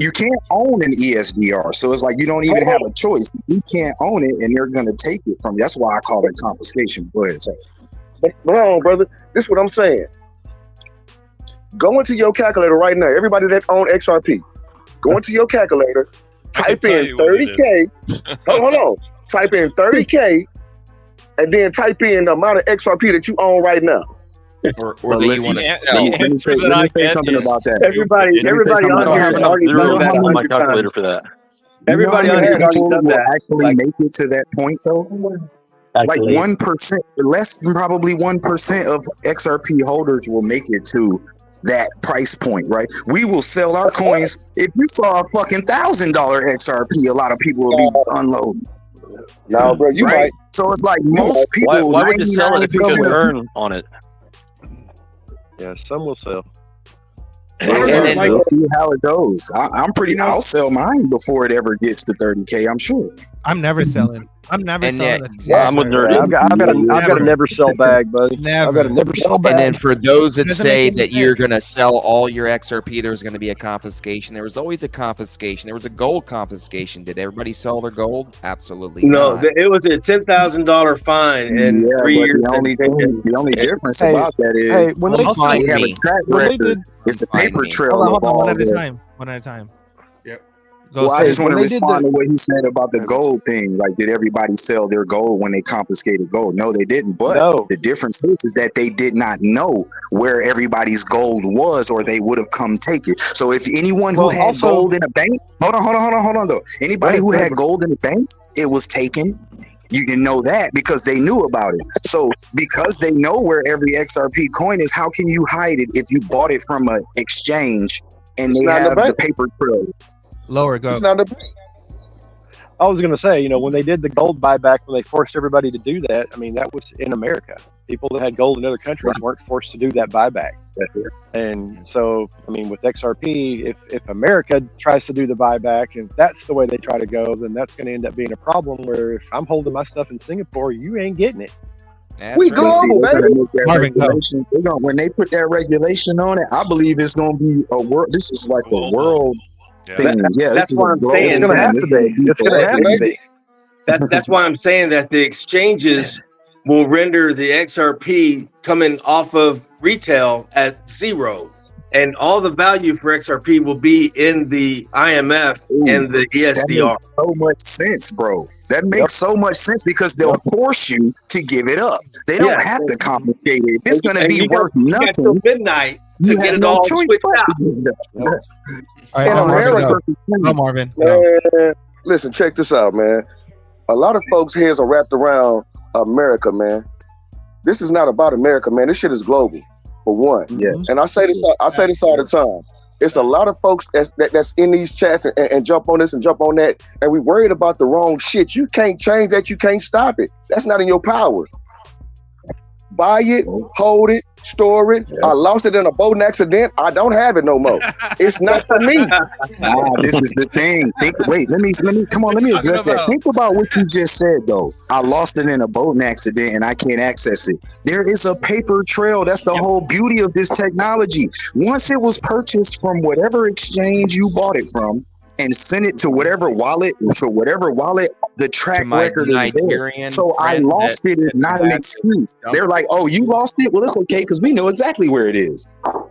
you can't own an ESDR. So it's like you don't even have a choice. You can't own it, and they're going to take it from you. That's why I call it confiscation. Go ahead. But hold on, brother. This is what I'm saying. Go into your calculator right now. Everybody that own XRP, go into your calculator, type in 30K. Hold on. Type in 30K, and then type in the amount of XRP that you own right now. Or let me say something about that. Everybody on here has already done that on my calculator for that. Everybody on here has already done that. Actually make it to that point, though. Like 1%, less than probably 1% of XRP holders will make it to that price point, right? We will sell our coins. If you saw a fucking $1,000 XRP, a lot of people will be unloading. No, bro, you might. So it's like most people. Why would you sell it if you could earn on it? Yeah, some will sell. We'll see how it goes. I'll sell mine before it ever gets to 30K. I'm sure. I'm never selling. I'm never selling. I'm with Dirty. I've got a never sell bag, buddy. Never. I've got a never sell bag. And then for those that say that you're going to sell all your XRP, there's going to be a confiscation. There was always a confiscation. There was a gold confiscation. Did everybody sell their gold? Absolutely not. It was a $10,000 fine and 3 years. The only difference about that is when they have a track record, it's a paper trail. Hold on, one at a time. One at a time. Well, I just want to respond to what he said about the gold thing. Like, did everybody sell their gold when they confiscated gold? No, they didn't. But the difference is that they did not know where everybody's gold was, or they would have come take it. So if anyone who had gold in a bank, hold on, though. Anybody who had gold in the bank, it was taken. You can know that because they knew about it. So because they know where every XRP coin is, how can you hide it if you bought it from an exchange and they have the paper trail? Lower, go. It's not I was going to say, you know, when they did the gold buyback, when they forced everybody to do that, I mean, that was in America. People that had gold in other countries weren't forced to do that buyback. And so, I mean, with XRP, if America tries to do the buyback and that's the way they try to go, then that's going to end up being a problem where if I'm holding my stuff in Singapore, you ain't getting it. We global, baby. When they put that regulation on it, I believe it's going to be a world. This is like a world thing. Yeah, that's what I'm saying. It's going to have to be. It's going to have to be. That's why I'm saying that the exchanges will render the XRP coming off of retail at zero. And all the value for XRP will be in the IMF and the ESDR. That makes so much sense, bro. That makes so much sense because they'll force you to give it up. They don't have to complicate it. If it's going to be worth nothing. You got till midnight to get it all switched out. All right, go, Marvin. Listen, check this out, man. A lot of folks' heads are wrapped around America, man. This is not about America, man. This shit is global, for one. Yes. And I say this all the time. It's a lot of folks that's in these chats and jump on this and jump on that, and we worried about the wrong shit. You can't change that. You can't stop it. That's not in your power. Buy it, hold it, store it. I lost it in a boating accident. I don't have it no more. It's not for me. This is the thing. Let me address that. Think about what you just said though. I lost it in a boating accident and I can't access it. There is a paper trail. That's the whole beauty of this technology. Once it was purchased from whatever exchange you bought it from and sent it to whatever wallet, the track record is there. So I lost it is not an excuse. They're like, oh, you lost it? Well, it's okay because we know exactly where it is.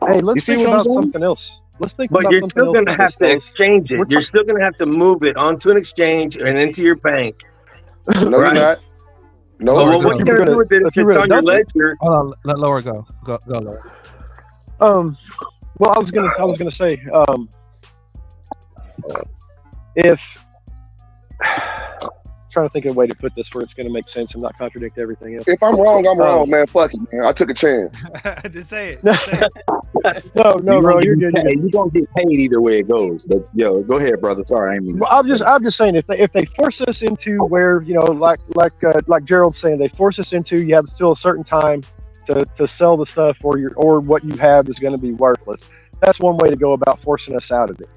Hey, let's think about something else. Let's think but about you're something still going to else. have to exchange it. You're still going to have to move it onto an exchange and into your bank. No, you're not. No, well, what you're going to do with it if it's on your ledger? Hold on, let Laura go. Go, Laura. Well, I was gonna say, if trying to think of a way to put this where it's going to make sense and not contradict everything else. If I'm wrong, I'm wrong, man. Fuck it, man. I took a chance. Just say it. No, bro, you're good. You're gonna get paid either way it goes. But yo, go ahead, brother. Sorry, I mean. Well, I'm just saying if they force us into where, you know, like Gerald's saying, they force us into you have still a certain time to sell the stuff or what you have is going to be worthless. That's one way to go about forcing us out of it.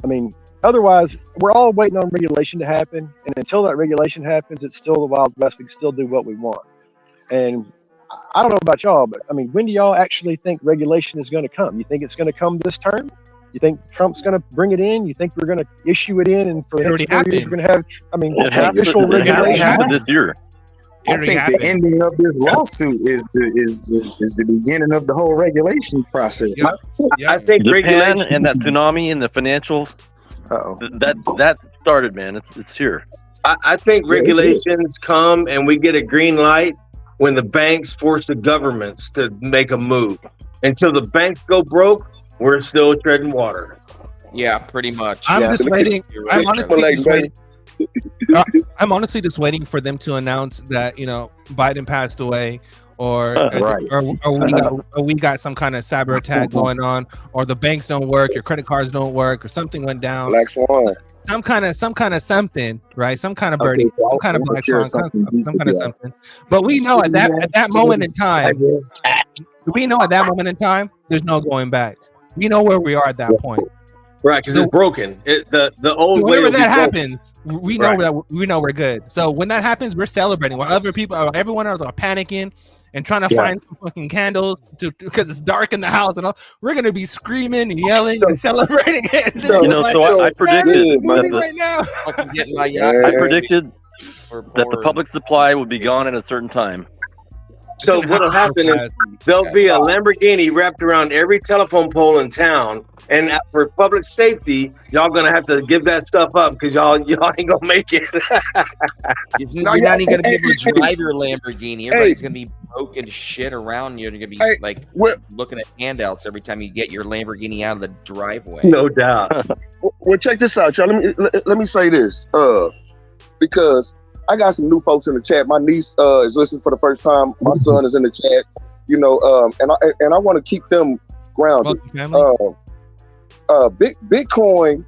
I mean, otherwise, we're all waiting on regulation to happen, and until that regulation happens, it's still the Wild West. We can still do what we want. And I don't know about y'all, but I mean, when do y'all actually think regulation is going to come? You think it's going to come this term? You think Trump's going to bring it in? You think we're going to issue it in, and for the next 4 years, we're going to have? I mean, official regulation this year. I think the ending of this lawsuit is the beginning of the whole regulation process. I think Japan regulation and that tsunami and the financials. That started, man. It's here. I think regulations come and we get a green light when the banks force the governments to make a move. Until the banks go broke, we're still treading water. Yeah, pretty much. I'm just waiting. I'm honestly just waiting for them to announce that, you know, Biden passed away, or we got some kind of cyber attack going on, or the banks don't work, your credit cards don't work, or something went down. Black Swan. Some kind of something, right? Some kind of birdie, some kind of black swan, some kind of something. But we know at that moment in time, there's no going back. We know where we are at that point. Right, because it's broken. The old way. Whenever that happens, we know we're good. So when that happens, we're celebrating. While everyone else are panicking and trying to find some fucking candles because it's dark in the house and all, we're gonna be screaming and yelling and celebrating it. I predicted right now. I predicted that the public supply would be gone at a certain time. So what'll happen is there'll be a Lamborghini wrapped around every telephone pole in town. And for public safety, y'all gonna have to give that stuff up because y'all ain't gonna make it. You're not even gonna be able to drive your Lamborghini. Everybody's gonna be broken shit around you. You're gonna be looking at handouts every time you get your Lamborghini out of the driveway. No doubt. Well, check this out, y'all. Let me say this, because I got some new folks in the chat. My niece is listening for the first time. My son is in the chat. You know, and I want to keep them grounded. Bitcoin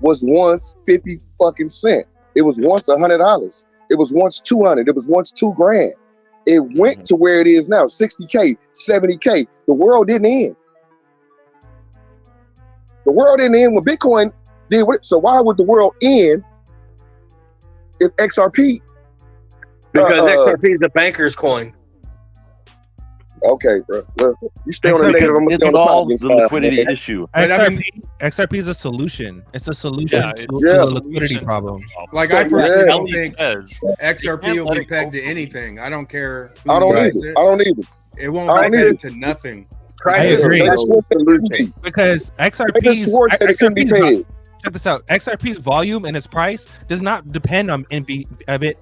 was once 50 fucking cent. It was once $100. It was once 200. It was once $2,000. It went to where it is now, 60K, 70K. The world didn't end. The world didn't end when Bitcoin did what it. So why would the world end if XRP? Because XRP is a banker's coin. Okay, bro. Well, you stay on the negative. I'm gonna stay on the positive the liquidity issue. XRP is a solution. It's a solution to it's the a liquidity problem. Like I personally don't think XRP will be pegged to anything. I don't care. I don't either. I don't either. It won't be pegged to nothing. I agree. Because XRP's check this out. XRP's volume and its price does not depend on it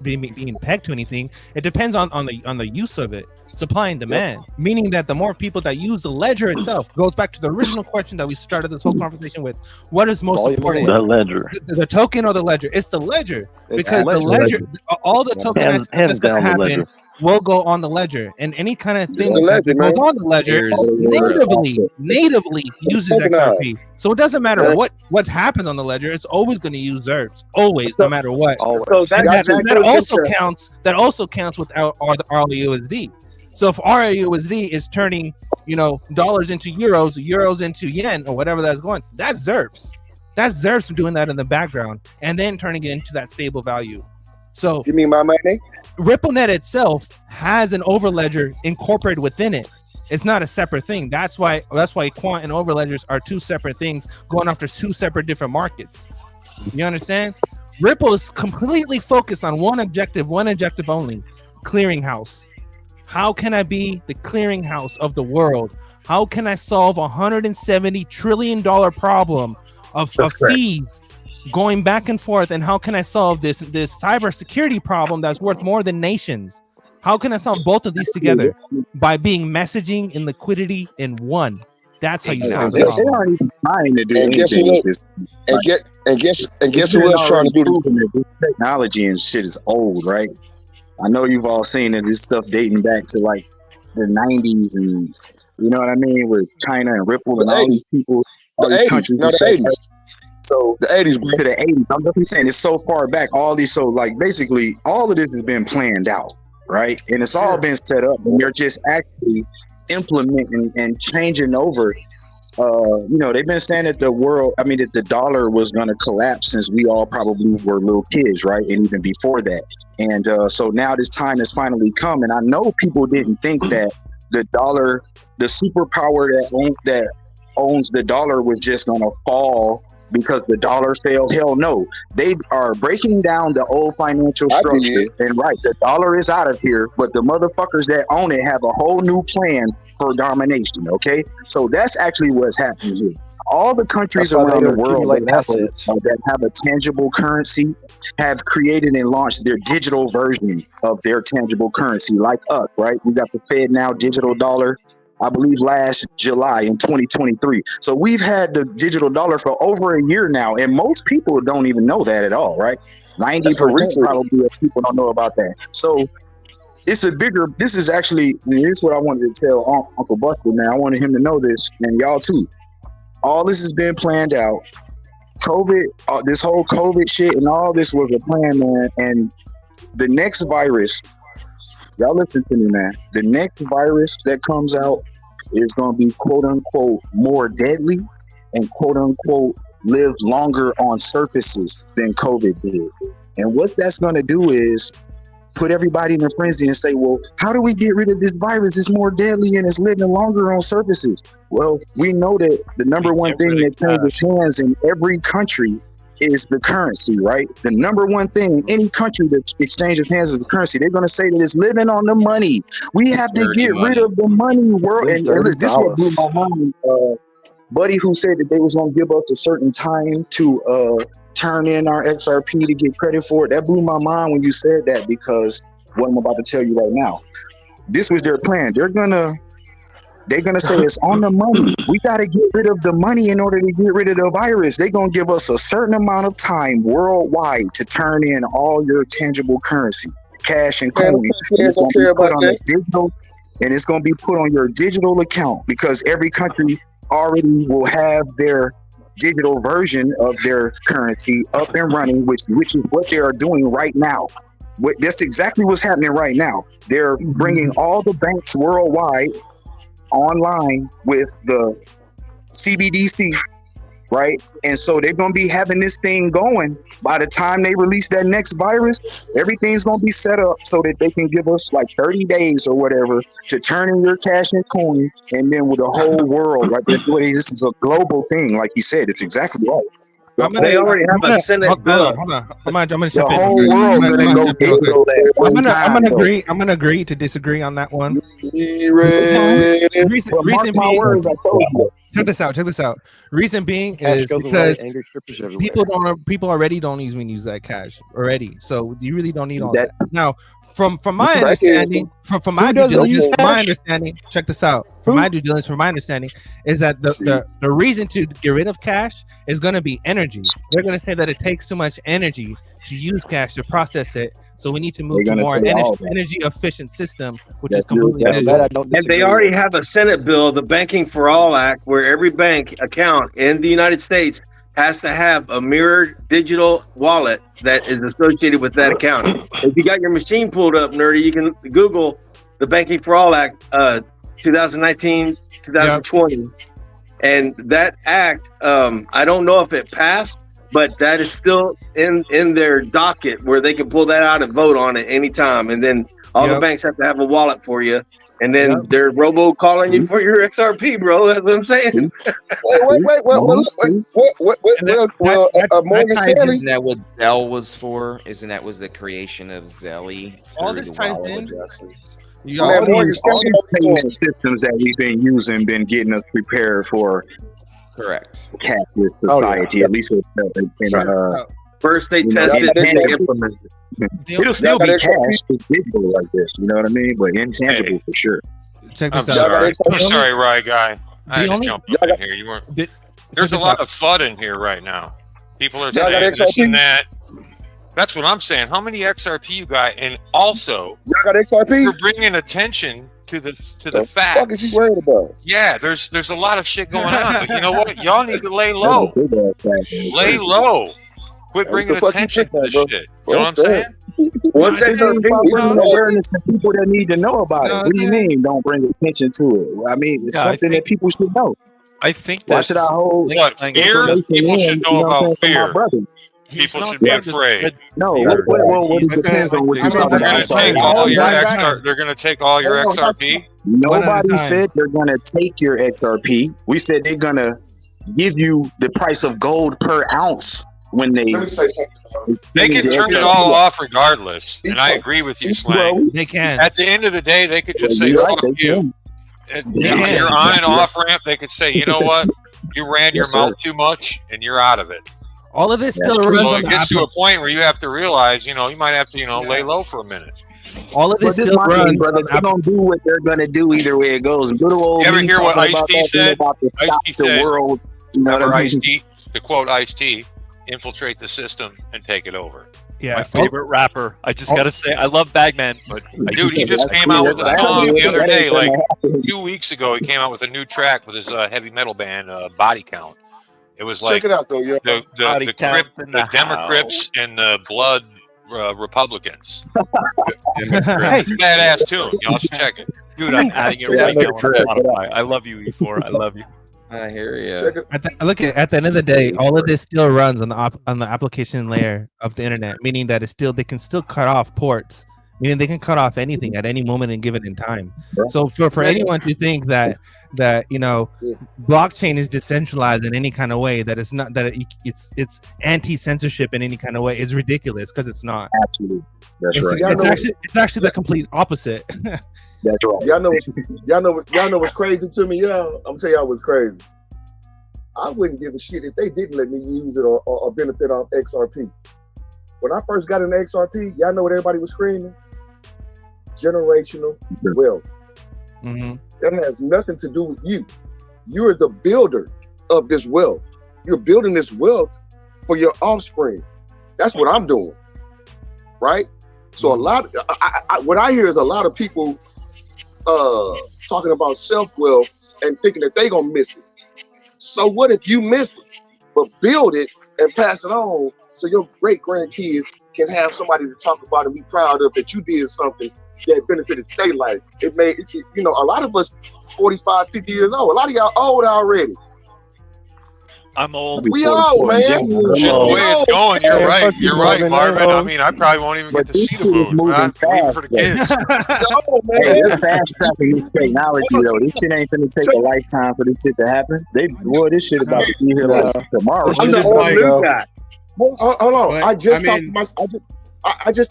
being pegged to anything. It depends on the use of it, supply and demand. Meaning that the more people that use the ledger itself, goes back to the original question that we started this whole conversation with. What is most important? The ledger. The token or the ledger? It's the ledger. Because the ledger, all the tokenization that's going to happen will go on the ledger, and any kind of thing that goes on the ledger natively uses XRP. So it doesn't matter what happens on the ledger; it's always going to use ZRPs, always, no matter what. So that also counts with our RUSD. So if RUSD is turning, dollars into euros, euros into yen, or whatever that's going, that's ZRPs. That's ZRPs doing that in the background, and then turning it into that stable value. So you mean my money? RippleNet itself has an overledger incorporated within it. It's not a separate thing. That's why Quant and overledgers are two separate things going after two separate different markets. You understand? Ripple is completely focused on one objective only: clearinghouse. How can I be the clearinghouse of the world? How can I solve $170 trillion problem of fees going back and forth, and how can I solve this cybersecurity problem that's worth more than nations? How can I solve both of these together? By being messaging and liquidity in one. That's how you solve the problem. And guess who else trying to do this? Technology and shit is old, right? I know you've all seen it. This stuff dating back to like the 90s, and you know what I mean, with China and Ripple and all these people, all these countries. No, the 80s. So the 80s, bro. To the 80s. I'm just saying it's so far back. All these, so like basically all of this has been planned out, right? And it's all been set up, and they're just actually implementing and changing over. They've been saying that that the dollar was going to collapse since we all probably were little kids, right? And even before that. And so now this time has finally come. And I know people didn't think that the dollar, the superpower that owns the dollar, was just going to fall because the dollar fell. Hell no. They are breaking down the old financial structure. And the dollar is out of here, but the motherfuckers that own it have a whole new plan for domination. Okay, so that's actually what's happening here. All the countries around the world that have a tangible currency have created and launched their digital version of their tangible currency, like us, right? We got the Fed now digital dollar, I believe last July in 2023. So we've had the digital dollar for over a year now, and most people don't even know that at all, right? 90% probably of people don't know about that. So this is what I wanted to tell Uncle Buster, man. I wanted him to know this, and y'all too. All this has been planned out. COVID, this whole COVID shit and all this was a plan, man. And the next virus, y'all listen to me, man. The next virus that comes out is going to be quote unquote more deadly and quote unquote live longer on surfaces than COVID did. And what that's going to do is put everybody in a frenzy and say, well, how do we get rid of this virus? It's more deadly and it's living longer on surfaces. Well, we know that the number one thing that changes hands in every country is the currency, right? The number one thing, any country that exchanges hands is the currency. They're going to say that it's living on the money. We have to get rid of the money world. And this is what blew my mind. Buddy who said that they was going to give us a certain time to turn in our XRP to get credit for it. That blew my mind when you said that, because what I'm about to tell you right now, this was their plan. They're gonna say it's on the money. We got to get rid of the money in order to get rid of the virus. They're gonna give us a certain amount of time worldwide to turn in all your tangible currency, cash and coin. It's gonna be put on your digital account, because every country already will have their digital version of their currency up and running, which is what they are doing right now. That's exactly what's happening right now. They're bringing all the banks worldwide online with the CBDC, right? And so they're going to be having this thing going. By the time they release that next virus, everything's going to be set up so that they can give us like 30 days or whatever to turn in your cash and coin, and then with the whole world, right? This is a global thing, like you said. It's exactly right. They already have a Senate bill. Hold on. I'm gonna The whole world I'm gonna agree to disagree on that one. Reason being, check this out. Reason being is because people already don't even use that cash already, so you really don't need all that. Now, from my understanding, from my due diligence, check this out. From my due diligence, from my understanding, is that the reason to get rid of cash is going to be energy. They're going to say that it takes too much energy to use cash to process it, so we need to move to more energy efficient system, which is completely digital. And they already have a Senate bill, the Banking for All Act, where every bank account in the United States has to have a mirrored digital wallet that is associated with that account. If you got your machine pulled up, nerdy, you can Google the Banking for All Act 2019, 2020. And that act, I don't know if it passed, but that is still in their docket where they can pull that out and vote on it anytime. And then all the banks have to have a wallet for you. And then they're robo calling you for your XRP, bro. That's what I'm saying. Wait. Morgan Stanley. Isn't that what Zelle was for? Isn't that was the creation of Zelly? All this ties in. All these payment systems that we've been using been getting us prepared for cashless society. At least first they tested and implemented. It'll still be cash, digital like this. You know what I mean? But intangible for sure. I'm sorry, Rye Guy. I had to jump in here. You weren't. There's a lot of FUD in here right now. People are saying this and that. That's what I'm saying. How many XRP you got? And also, y'all got XRP? You're bringing attention to the facts. What the fuck is you worried about? Yeah, there's a lot of shit going on. But you know what? Y'all need to lay low. Lay low. Quit bringing attention to this shit. You know what I'm saying? What's awareness to people that need to know about it. What do you mean? Don't bring attention to it. I mean, it's something that people should know. I think why should I hold fear? People should know about fear. People should be afraid. No, well, it depends on what you're talking about. They're going to take all your XRP. Nobody said they're going to take your XRP. We said they're going to give you the price of gold per ounce. When they can turn it all off regardless, and I agree with you, Slang. They can. At the end of the day, they could just say "fuck you." You're on and off ramp. They could say, "You know what? You ran your mouth too much, and you're out of it." All of this still runs. So it gets to a point where you have to realize, you might have to, lay low for a minute. All of this still runs, brother. They're gonna do what they're gonna do either way it goes. Good old. You ever hear what Ice-T said? Ice-T said, "Remember Ice-T? To quote Ice-T, infiltrate the system and take it over." Yeah, my favorite rapper. I just gotta say, I love Bagman, but dude, he just came out with a song the other day, like 2 weeks ago. He came out with a new track with his heavy metal band, Body Count. It was like check it out though, yeah. the Democrats and the Blood Republicans. It's a badass tune. Y'all should check it. Dude, I'm adding it right now on Spotify. I love you, E4. I love you. I hear you. Look at the end of the day, all of this still runs on the application layer of the internet, meaning that they can still cut off ports, meaning they can cut off anything at any moment and given in time. So for anyone to think that blockchain is decentralized in any kind of way, that it's not, that it's anti-censorship in any kind of way, is ridiculous, because it's not. Absolutely, that's right. It's actually the complete opposite. That's right. Y'all know what's crazy to me, y'all? I'm gonna tell y'all what's crazy. I wouldn't give a shit if they didn't let me use it or benefit off XRP. When I first got into XRP, y'all know what everybody was screaming? Generational wealth. Mm-hmm. That has nothing to do with you. You're the builder of this wealth. You're building this wealth for your offspring. That's what I'm doing, right? So what I hear is a lot of people talking about self-wealth and thinking that they gonna miss it. So what if you miss it? but build it and pass it on so your great grandkids can have somebody to talk about and be proud of that you did something that benefited their life. It made, you know, a lot of us 45, 50 years old. A lot of y'all old already. I'm old. We old, man. Shit, the way it's going, you're right. You're right, Marvin. I mean, I probably won't even get to see the moon. I'm leaving for the kids. They're fast tracking this technology, though. This shit ain't gonna take a lifetime for this shit to happen. This shit about to be here like tomorrow. I'm the old new guy. Hold on. I just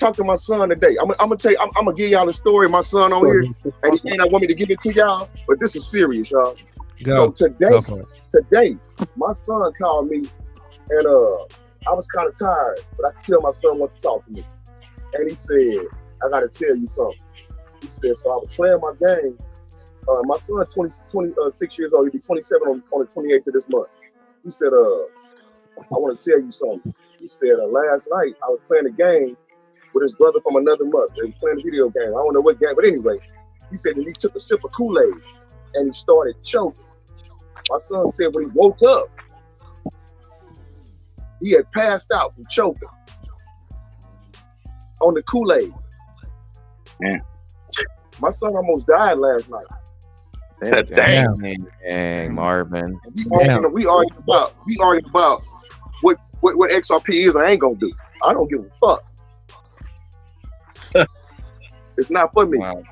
talked to my son today. I'm gonna tell you. I'm gonna give y'all a story. My son on here, and he may not want me to give it to y'all, but this is serious, y'all. So today, my son called me, and I was kind of tired, but I could tell my son wanted to talk to me. And he said, "I got to tell you something." He said, "So I was playing my game. My son, 26 years old. He'll be 27 on the 28th of this month." He said, "I want to tell you something." He said, "Last night I was playing a game with his brother from another mother. They was playing a video game. I don't know what game, but anyway." He said that he took a sip of Kool-Aid and he started choking. My son said when he woke up, he had passed out from choking on the Kool-Aid. Yeah. My son almost died last night. Dang, Marvin. We arguing about what XRP is. I ain't gonna do. I don't give a fuck. It's not for me. Wow.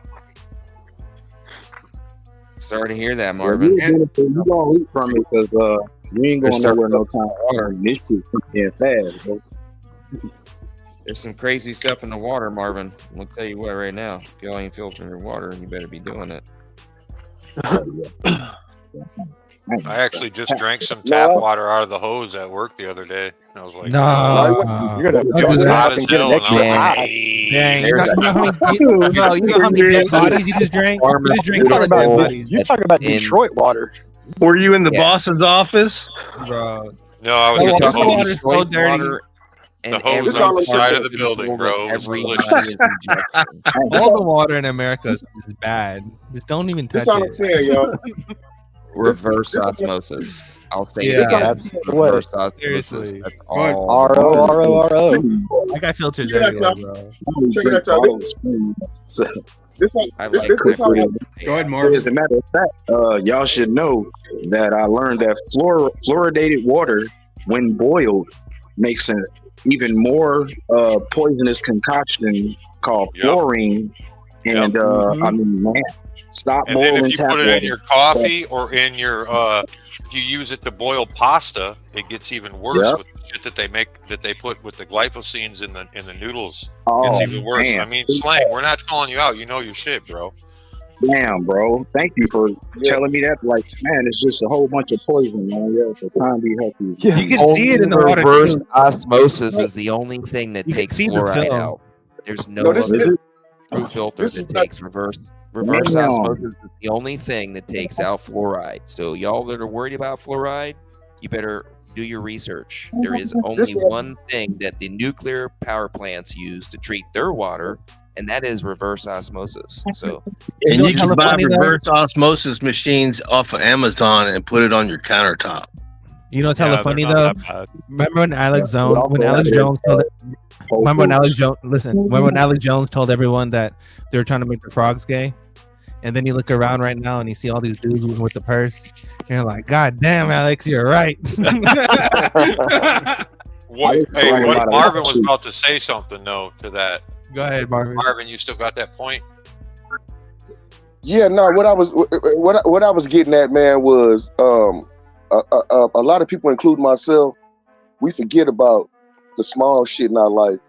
Sorry to hear that, Marvin. You gonna eat from it because you ain't going nowhere no time. This shit getting fast, bro. There's some crazy stuff in the water, Marvin. I'm gonna tell you what right now. If y'all ain't filtering your water, you better be doing it. I actually just drank some tap water out of the hose at work the other day. And I was like, you're gonna it was hot as hell. And I was like, dang. You know how many dead bodies you just drank? You just drank You're talking about Detroit water. Were you in the boss's office? Bro. No, I was at the hose. Water's so dirty. The hose on the side of the building, bro. It was delicious. All the water in America is bad. Just don't even touch it. That's all I'm saying, yo. Reverse osmosis. I'll say that's reverse osmosis. That's all. RO. I got filtered there, bro. Check it out, y'all. Go ahead, Marvin. As a matter of fact, y'all should know that I learned that fluoridated water, when boiled, makes an even more poisonous concoction called fluorine. And I mean, man, stop boiling tap water. And then if you put it in your coffee or in your, if you use it to boil pasta, it gets even worse with the shit that they put with the glyphosines in the noodles. It's even worse. Man. I mean, Slang, we're not calling you out. You know your shit, bro. Damn, bro. Thank you for telling me that. Like, man, it's just a whole bunch of poison, man. Yeah, it's time to be healthy. Yeah, you can see it in the water. Reverse osmosis is the only thing that takes fluoride out. There's no other true filter that takes reverse osmosis is the only thing that takes out fluoride. So y'all that are worried about fluoride, you better do your research. There is only one thing that the nuclear power plants use to treat their water, and that is reverse osmosis. So, and you can buy reverse osmosis machines off of Amazon and put it on your countertop. You know what's hella funny though? Remember when Alex Jones told everyone that they were trying to make the frogs gay? And then you look around right now and you see all these dudes with the purse. And you're like, God damn, Alex, you're right. What Marvin was about to say something though to that. Go ahead, Marvin. Marvin, you still got that point? Yeah, no. What I was getting at, man, was a lot of people, including myself, we forget about the small shit in our life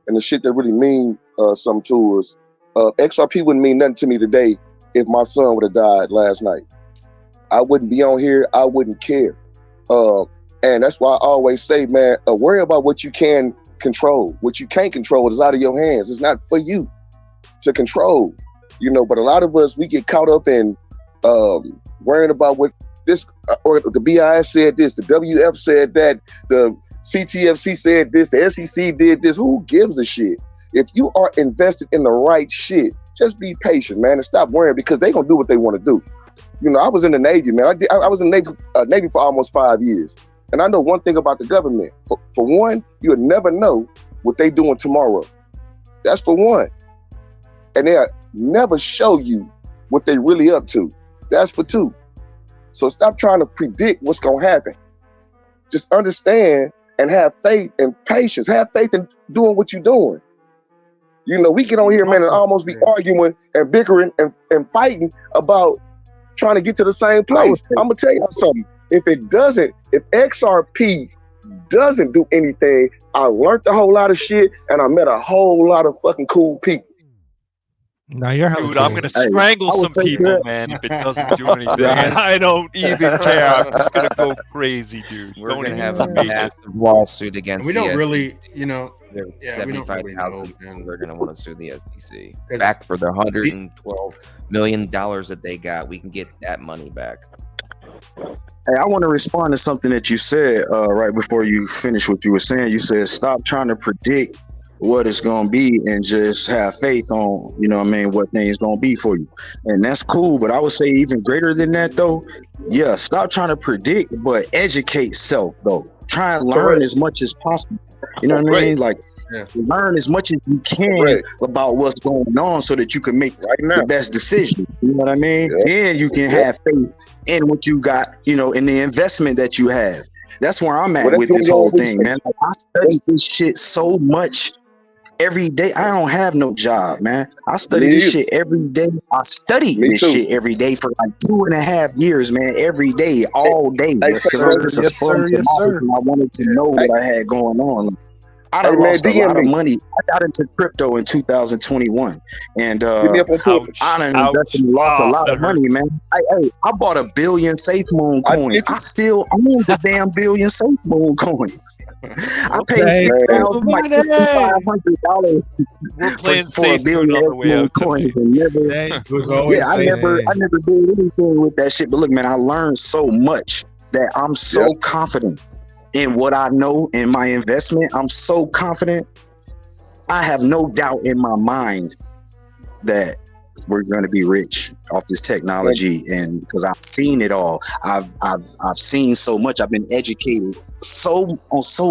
and the shit that really mean something to us. XRP wouldn't mean nothing to me today if my son would have died last night. I wouldn't be on here. I wouldn't care. And that's why I always say, man, worry about what you can control. What you can't control is out of your hands. It's not for you to control, you know. But a lot of us, we get caught up in worrying about what this or the BIS said this, the WF said that, the CTFC said this, the SEC did this. Who gives a shit? If you are invested in the right shit, just be patient, man, and stop worrying, because they're gonna do what they want to do. You know, I was in the Navy, man. I was in the Navy for almost 5 years. And I know one thing about the government. For one, you'll never know what they doing tomorrow. That's for one. And they'll never show you what they really up to. That's for two. So stop trying to predict what's going to happen. Just understand and have faith and patience. Have faith in doing what you're doing. You know, we get on here, man, and almost be arguing and bickering and fighting about trying to get to the same place. I'm going to tell you something. If XRP doesn't do anything, I learned a whole lot of shit and I met a whole lot of fucking cool people. Now you're Dude, I'm gonna strangle some people, man, if it doesn't do anything. I don't even care. I'm just gonna go crazy, dude. We're gonna have a massive lawsuit against. We don't the really, SEC. you know, There's we don't really 75,000 people they're gonna want to sue the SEC back for the $112 million that they got. We can get that money back. Hey, I want to respond to something that you said right before you finish what you were saying. You said stop trying to predict what it's going to be and just have faith on, you know what I mean, what things going to be for you. And that's cool. But I would say even greater than that, though. Yeah, stop trying to predict, but educate self, though. Try and learn as much as possible. You know what I mean? Like, learn as much as you can about what's going on so that you can make the best decision. You know what I mean? Then you can have faith in what you got, you know, in the investment that you have. That's where I'm at with this whole thing, man. Like, I study this shit so much every day. I don't have no job, man. I study this shit every day. I studied this shit every day for like 2.5 years, man. Every day, all day. Because I was just and I wanted to know what I had going on. I done lost a lot of money. I got into crypto in 2021, and I done invested and lost a lot of money, man. I bought 1 billion Safe Moon coins. I still own the damn billion Safe Moon coins. I paid $6,500 for 1 billion Safe Moon coins, and I never did anything with that shit. But look, man, I learned so much that I'm so confident in what I know in my investment. I'm so confident. I have no doubt in my mind that we're going to be rich off this technology, and because I've seen it all. I've seen so much. I've been educated so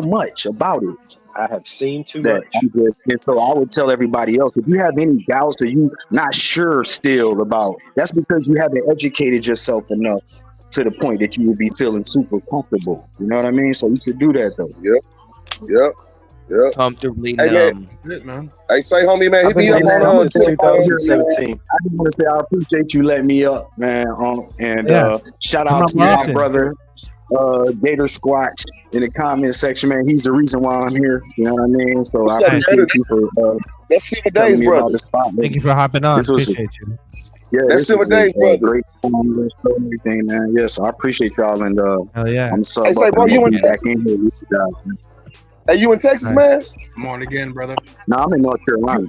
much about it. I have seen too much. And so I would tell everybody else, if you have any doubts or you not sure still about, that's because you haven't educated yourself enough to the point that you would be feeling super comfortable. You know what I mean? So you should do that, though. Yep. Comfortably numb. Man. Hey, say, homie, man, hit me up on 2017. I just want to say I appreciate you letting me up, man. Shout out to my brother, Gator Squatch, in the comment section, man. He's the reason why I'm here. You know what I mean? So I appreciate you for telling me about the spot. Thank you for hopping on. Appreciate you. Yeah, that's 7 days, brother. Great everything, man. Yes, I appreciate y'all, and I'm so. Hey, say, bro, you in Texas? Hey, you in Texas, man? I'm on again, brother. No, I'm in North Carolina.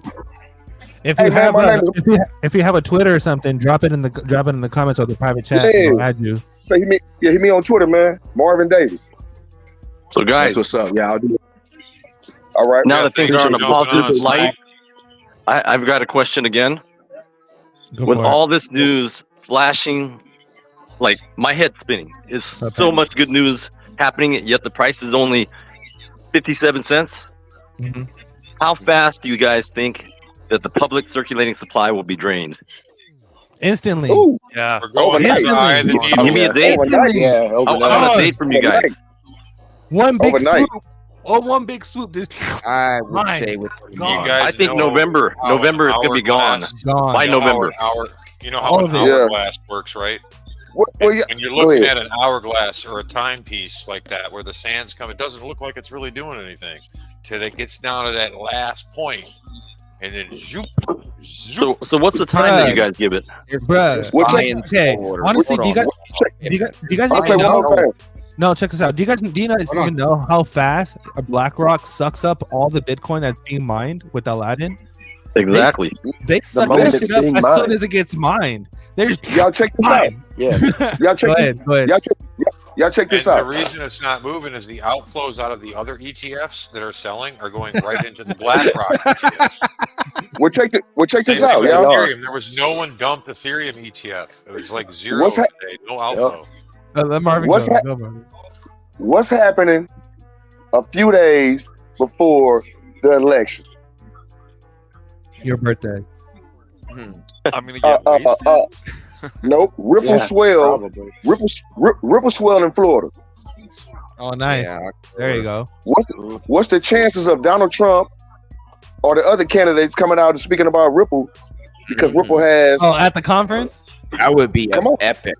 If you have a Twitter or something, drop it in the comments or the private chat. I'll add you. So hit me on Twitter, man. Marvin Davis. So guys, that's what's up? Yeah, I'll do it. All right. Now that things are on a positive light, I've got a question again. With all this news flashing, like my head's spinning. Is so much good news happening, yet the price is only 57 cents. Mm-hmm. How fast do you guys think that the public circulating supply will be drained? Instantly. Ooh. Yeah. We're going inside the needle. Give me a date. I want a date from you guys. One big swoop. One big swoop. I would say with you guys, I think November. November is gonna be gone. By November. You know how an hourglass works, right? When you're looking at an hourglass or a timepiece like that, where the sand's coming, it doesn't look like it's really doing anything till it gets down to that last point, and then zoop. So what's the time that you guys give it? Okay. Honestly, do you guys even know? No, check this out. Do you guys even know how fast BlackRock sucks up all the Bitcoin that's being mined with Aladdin? Exactly. They suck that shit up as soon as it gets mined. Y'all check this out. Yeah. Y'all check Y'all check this out. The reason it's not moving is the outflows out of the other ETFs that are selling are going right into the BlackRock ETFs. We'll check this out, y'all. Ethereum. There was no one dumped Ethereum ETF. It was like zero today. No outflow. Let Marvin go. what's happening a few days before the election? Your birthday. I'm gonna get wasted. Nope. Ripple swell. Ripple swell in Florida. Oh, nice. Yeah. There you go. What's the chances of Donald Trump or the other candidates coming out and speaking about Ripple? Because Ripple has. Oh, at the conference? That would be epic.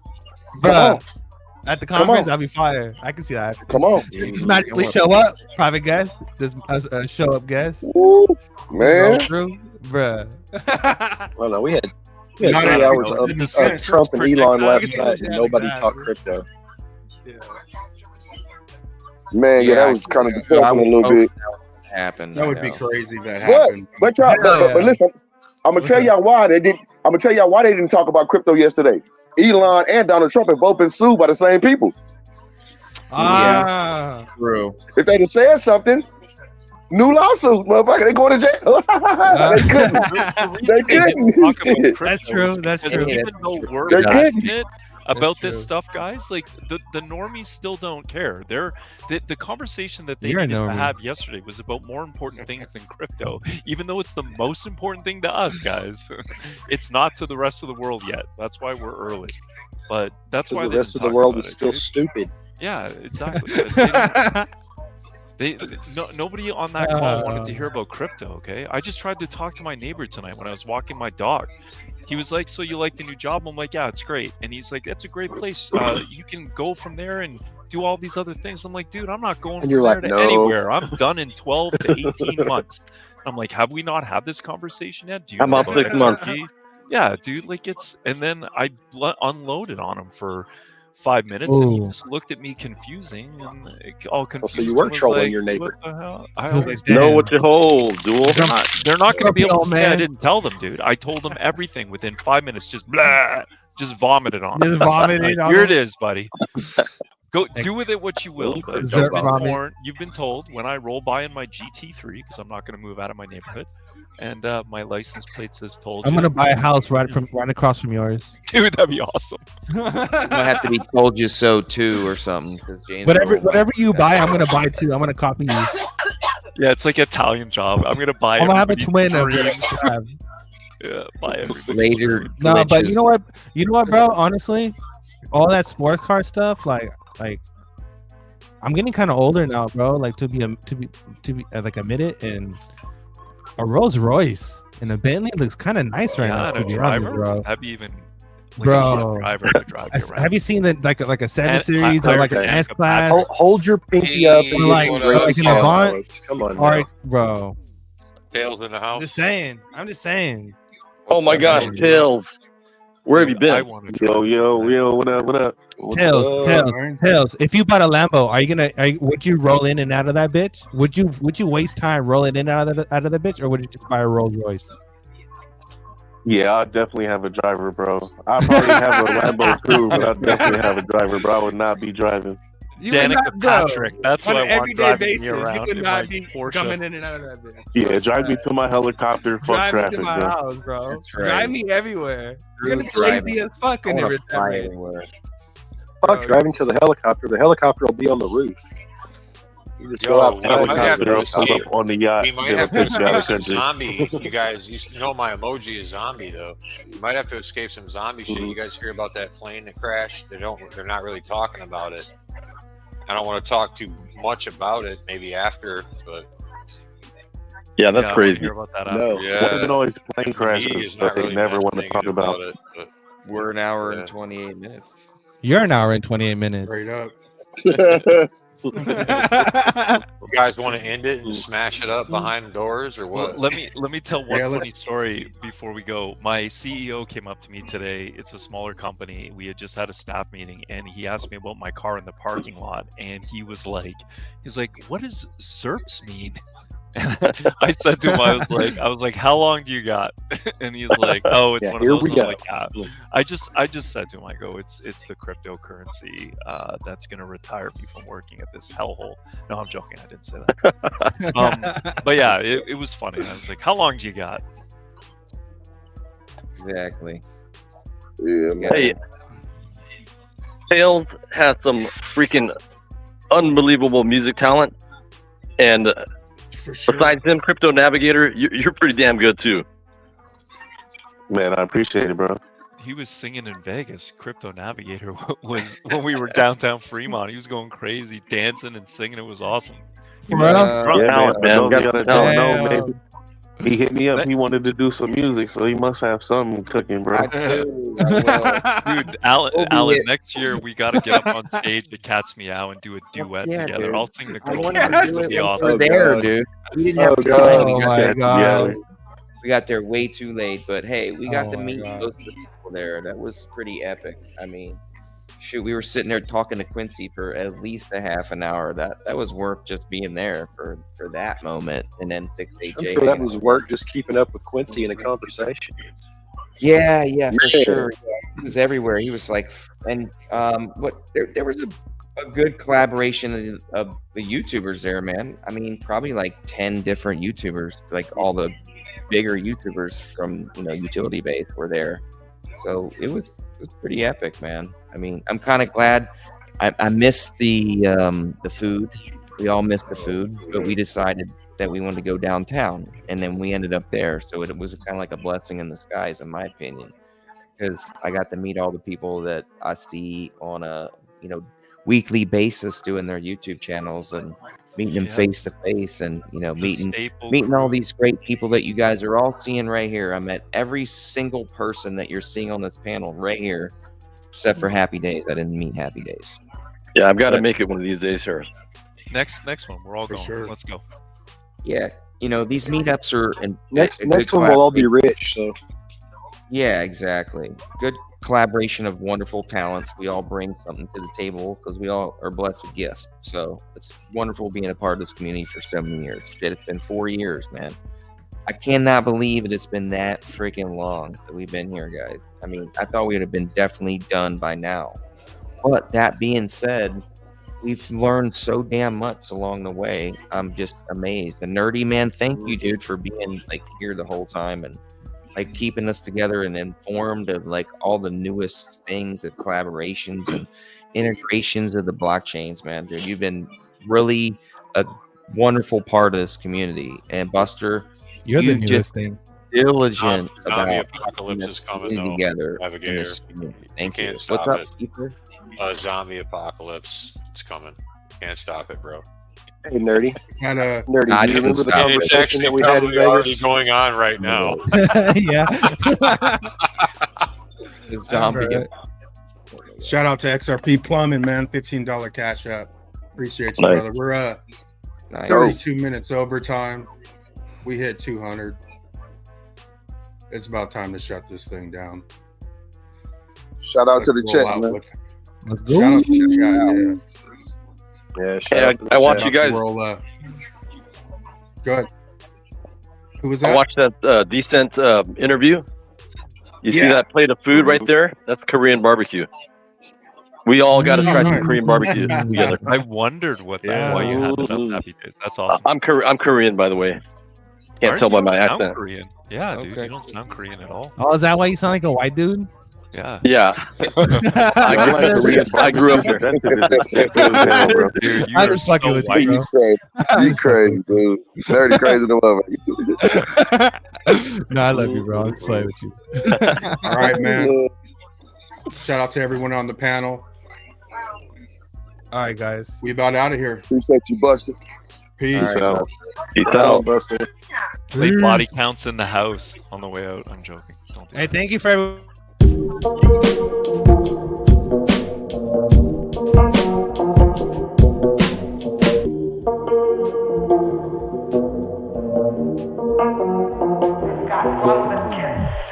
Bruh. At the conference, I'll be fire. I can see that. Come on. Just magically show up. Private guest. Just show up guest. Ooh, man. Bruh. Well, no, we had 3 hours of Trump and Elon last night, and nobody talked crypto. Man, yeah, that was kind of depressing a little bit. That would be crazy if that happened. But listen, I'm gonna tell y'all why they didn't. I'm gonna tell y'all why they didn't talk about crypto yesterday. Elon and Donald Trump have both been sued by the same people. True. If they'd have said something, new lawsuit, motherfucker, they going to jail. They couldn't. That's true. That's true. Even though we're passionate about this stuff, guys, like the normies still don't care. The conversation that they needed to have yesterday was about more important things than crypto, even though it's the most important thing to us, guys. It's not to the rest of the world yet. That's why we're early. But that's why the rest of the world is still stupid. Yeah, exactly. Nobody on that call wanted to hear about crypto, okay? I just tried to talk to my neighbor tonight when I was walking my dog. He was like, so you like the new job? I'm like, yeah, it's great. And he's like, that's a great place. You can go from there and do all these other things. I'm like, dude, I'm not going from there to anywhere. I'm done in 12 to 18 months. I'm like, have we not had this conversation yet? Do you about 6 months? Yeah, dude, like and then I unloaded on him for 5 minutes, and he just looked at me confusing and all confused. So you weren't trolling your neighbor. What the hell? I always know what you hold, Duel. They're not going to be able to say I didn't tell them, dude. I told them everything within 5 minutes. Just vomited on them. Just vomited on Here it them. is, buddy. Go do with it what you will. But you've been told when I roll by in my GT3, because I'm not going to move out of my neighborhood, and my license plate says "told." I'm gonna buy a house right across from yours. Dude, that'd be awesome. Might have to be "told you so" too, or something. James whatever you buy, I'm gonna buy too. I'm gonna copy you. Yeah, it's like an Italian job. I'm gonna buy. I'm gonna have a twin of Yeah, buy everybody. Later. No, but you know what, bro? Honestly, all that sports car stuff, like I'm getting kind of older now, bro. Like to be like admit it, and a Rolls Royce and a Bentley looks kind of nice right now. And a driver, bro. Have you even, bro? Have you seen the like a 7 Series or like an S Class? Hold your pinky up and like an Avant. Come on, all right, bro. Tails in the house. I'm just saying. Oh my gosh, Tails. Where have you been? Yo, what up? Tails. If you bought a Lambo, would you roll in and out of that bitch? Would you waste time rolling in and out of the bitch, or would you just buy a Rolls Royce? Yeah, I definitely have a driver, bro. I probably have a Lambo too, but I definitely have a driver, bro. I would not be driving. Danica Patrick. That's what I want driving basis, me around. You could not be coming in and out of that bitch. Yeah, drive me to my helicopter. Fuck Drive traffic, me to my bro. house, bro. That's right. Drive me everywhere. You're gonna be lazy as fuck in every anywhere. Fuck driving to the helicopter. The helicopter will be on the roof. You just go outside. We might have to escape. On the yacht. We might have to escape some zombie. You guys, you know my emoji is zombie though. You might have to escape some zombie shit. You guys hear about that plane that crashed? They're not really talking about it. I don't want to talk too much about it. Maybe after, but yeah, that's crazy. Wasn't always plane crashes, but they never want to talk about it. But, we're an hour and 28 minutes. You're an hour and 28 minutes. Straight up. You guys want to end it and smash it up behind doors or what? Well, let me tell one funny story before we go. My CEO came up to me today. It's a smaller company. We had just had a staff meeting, and he asked me about my car in the parking lot, and he was like, "What does ZRPs mean?" And I said to him, I was like, how long do you got? And he's like, oh, it's one of those. I'm like, yeah. I just said to him, I go, it's the cryptocurrency that's gonna retire me from working at this hellhole. No, I'm joking. I didn't say that. But yeah, it was funny. I was like, how long do you got? Exactly. Yeah, man. Hey, Tails had some freaking unbelievable music talent. And besides him, Crypto Navigator, you're pretty damn good too. Man, I appreciate it, bro. He was singing in Vegas. Crypto Navigator was when we were downtown Fremont. He was going crazy, dancing and singing. It was awesome. Talent, man. He hit me up. He wanted to do some music, so he must have something cooking, bro. Dude, Alan, next year we got to get up on stage at Cat's Meow and do a duet together. Dude. I'll sing the I girl. wanted to do it It'll be when awesome. we were there, dude. We didn't have God. We got there way too late, but hey, we got to meet those people there. That was pretty epic. I mean, shoot, we were sitting there talking to Quincy for at least a half an hour. That was worth just being there for that moment. And then 6AJ. I'm sure that was work just keeping up with Quincy in a conversation. Yeah, for sure. He was everywhere. He was like, and there was a good collaboration of the YouTubers there, man. I mean, probably like 10 different YouTubers, like all the bigger YouTubers from Utility Base were there. So it was pretty epic, man. I mean, I'm kind of glad. I missed the food. We all missed the food, but we decided that we wanted to go downtown, and then we ended up there. So it was kind of like a blessing in disguise, in my opinion, because I got to meet all the people that I see on a weekly basis doing their YouTube channels and meeting them face to face, and meeting all these great people that you guys are all seeing right here. I met every single person that you're seeing on this panel right here, except for Happy Days. I didn't meet Happy Days. Yeah, I've got to make it one of these days, sir. Next one, we're all going. Sure. Let's go. Yeah, these meetups are Next one we'll all be rich. So yeah, exactly. Good collaboration of wonderful talents. We all bring something to the table because we all are blessed with gifts. So it's wonderful being a part of this community for so many years. Shit, it's been 4 years, man. I cannot believe it's been that freaking long that we've been here, guys. I mean, I thought we would have been definitely done by now. But that being said, we've learned so damn much along the way. I'm just amazed. And Nerdy, man, thank you, dude, for being like here the whole time and like keeping us together and informed of like all the newest things of collaborations and integrations of the blockchains, man. Dude, you've been really a wonderful part of this community. And Buster, you're the newest thing. Diligent about the apocalypse is coming though. Together. Navigator. Thank you. Can't stop What's up, it. Ether? Zombie apocalypse. It's coming. Can't stop it, bro. hey, Nerdy. Nerdy. Do you remember the And it's conversation actually that we had in probably already Vegas? going on right now. Yeah. The zombie. Shout out to XRP Plumbing, man. $15 cash app. Appreciate you, Nice. brother. We're Nice. 32 minutes overtime. We hit 200. It's about time to shut this thing down. Shout out to the Roll chat, out man. with- Let's Shout out to the chat, yeah. Yeah, Hey, I watched you guys. Roll, go ahead. Who was I that? watched that Decent interview. You see Yeah. that plate of food right there? That's Korean barbecue. We all got to try some nice. Korean barbecue together. I wondered why you had it on Happy Days. That's awesome. I'm Korean, by the way. Can't tell by You my don't sound accent. Korean. Yeah, dude, Okay. you don't sound Korean at all. Oh, is that why you sound like a white dude? Yeah. Yeah. I grew up here. Dude, you I are just fucking so with white. you, You crazy. You crazy, dude. Nerdy crazy to love it. No, I love you, bro. I'm just playing with you. All right, man. Shout out to everyone on the panel. All right, guys. We about out of here. Appreciate you, Buster. Peace. All right. Peace out. Buster. Play body counts in the house on the way out. I'm joking. Don't do Hey, that. thank you for everyone. Got one with kiss.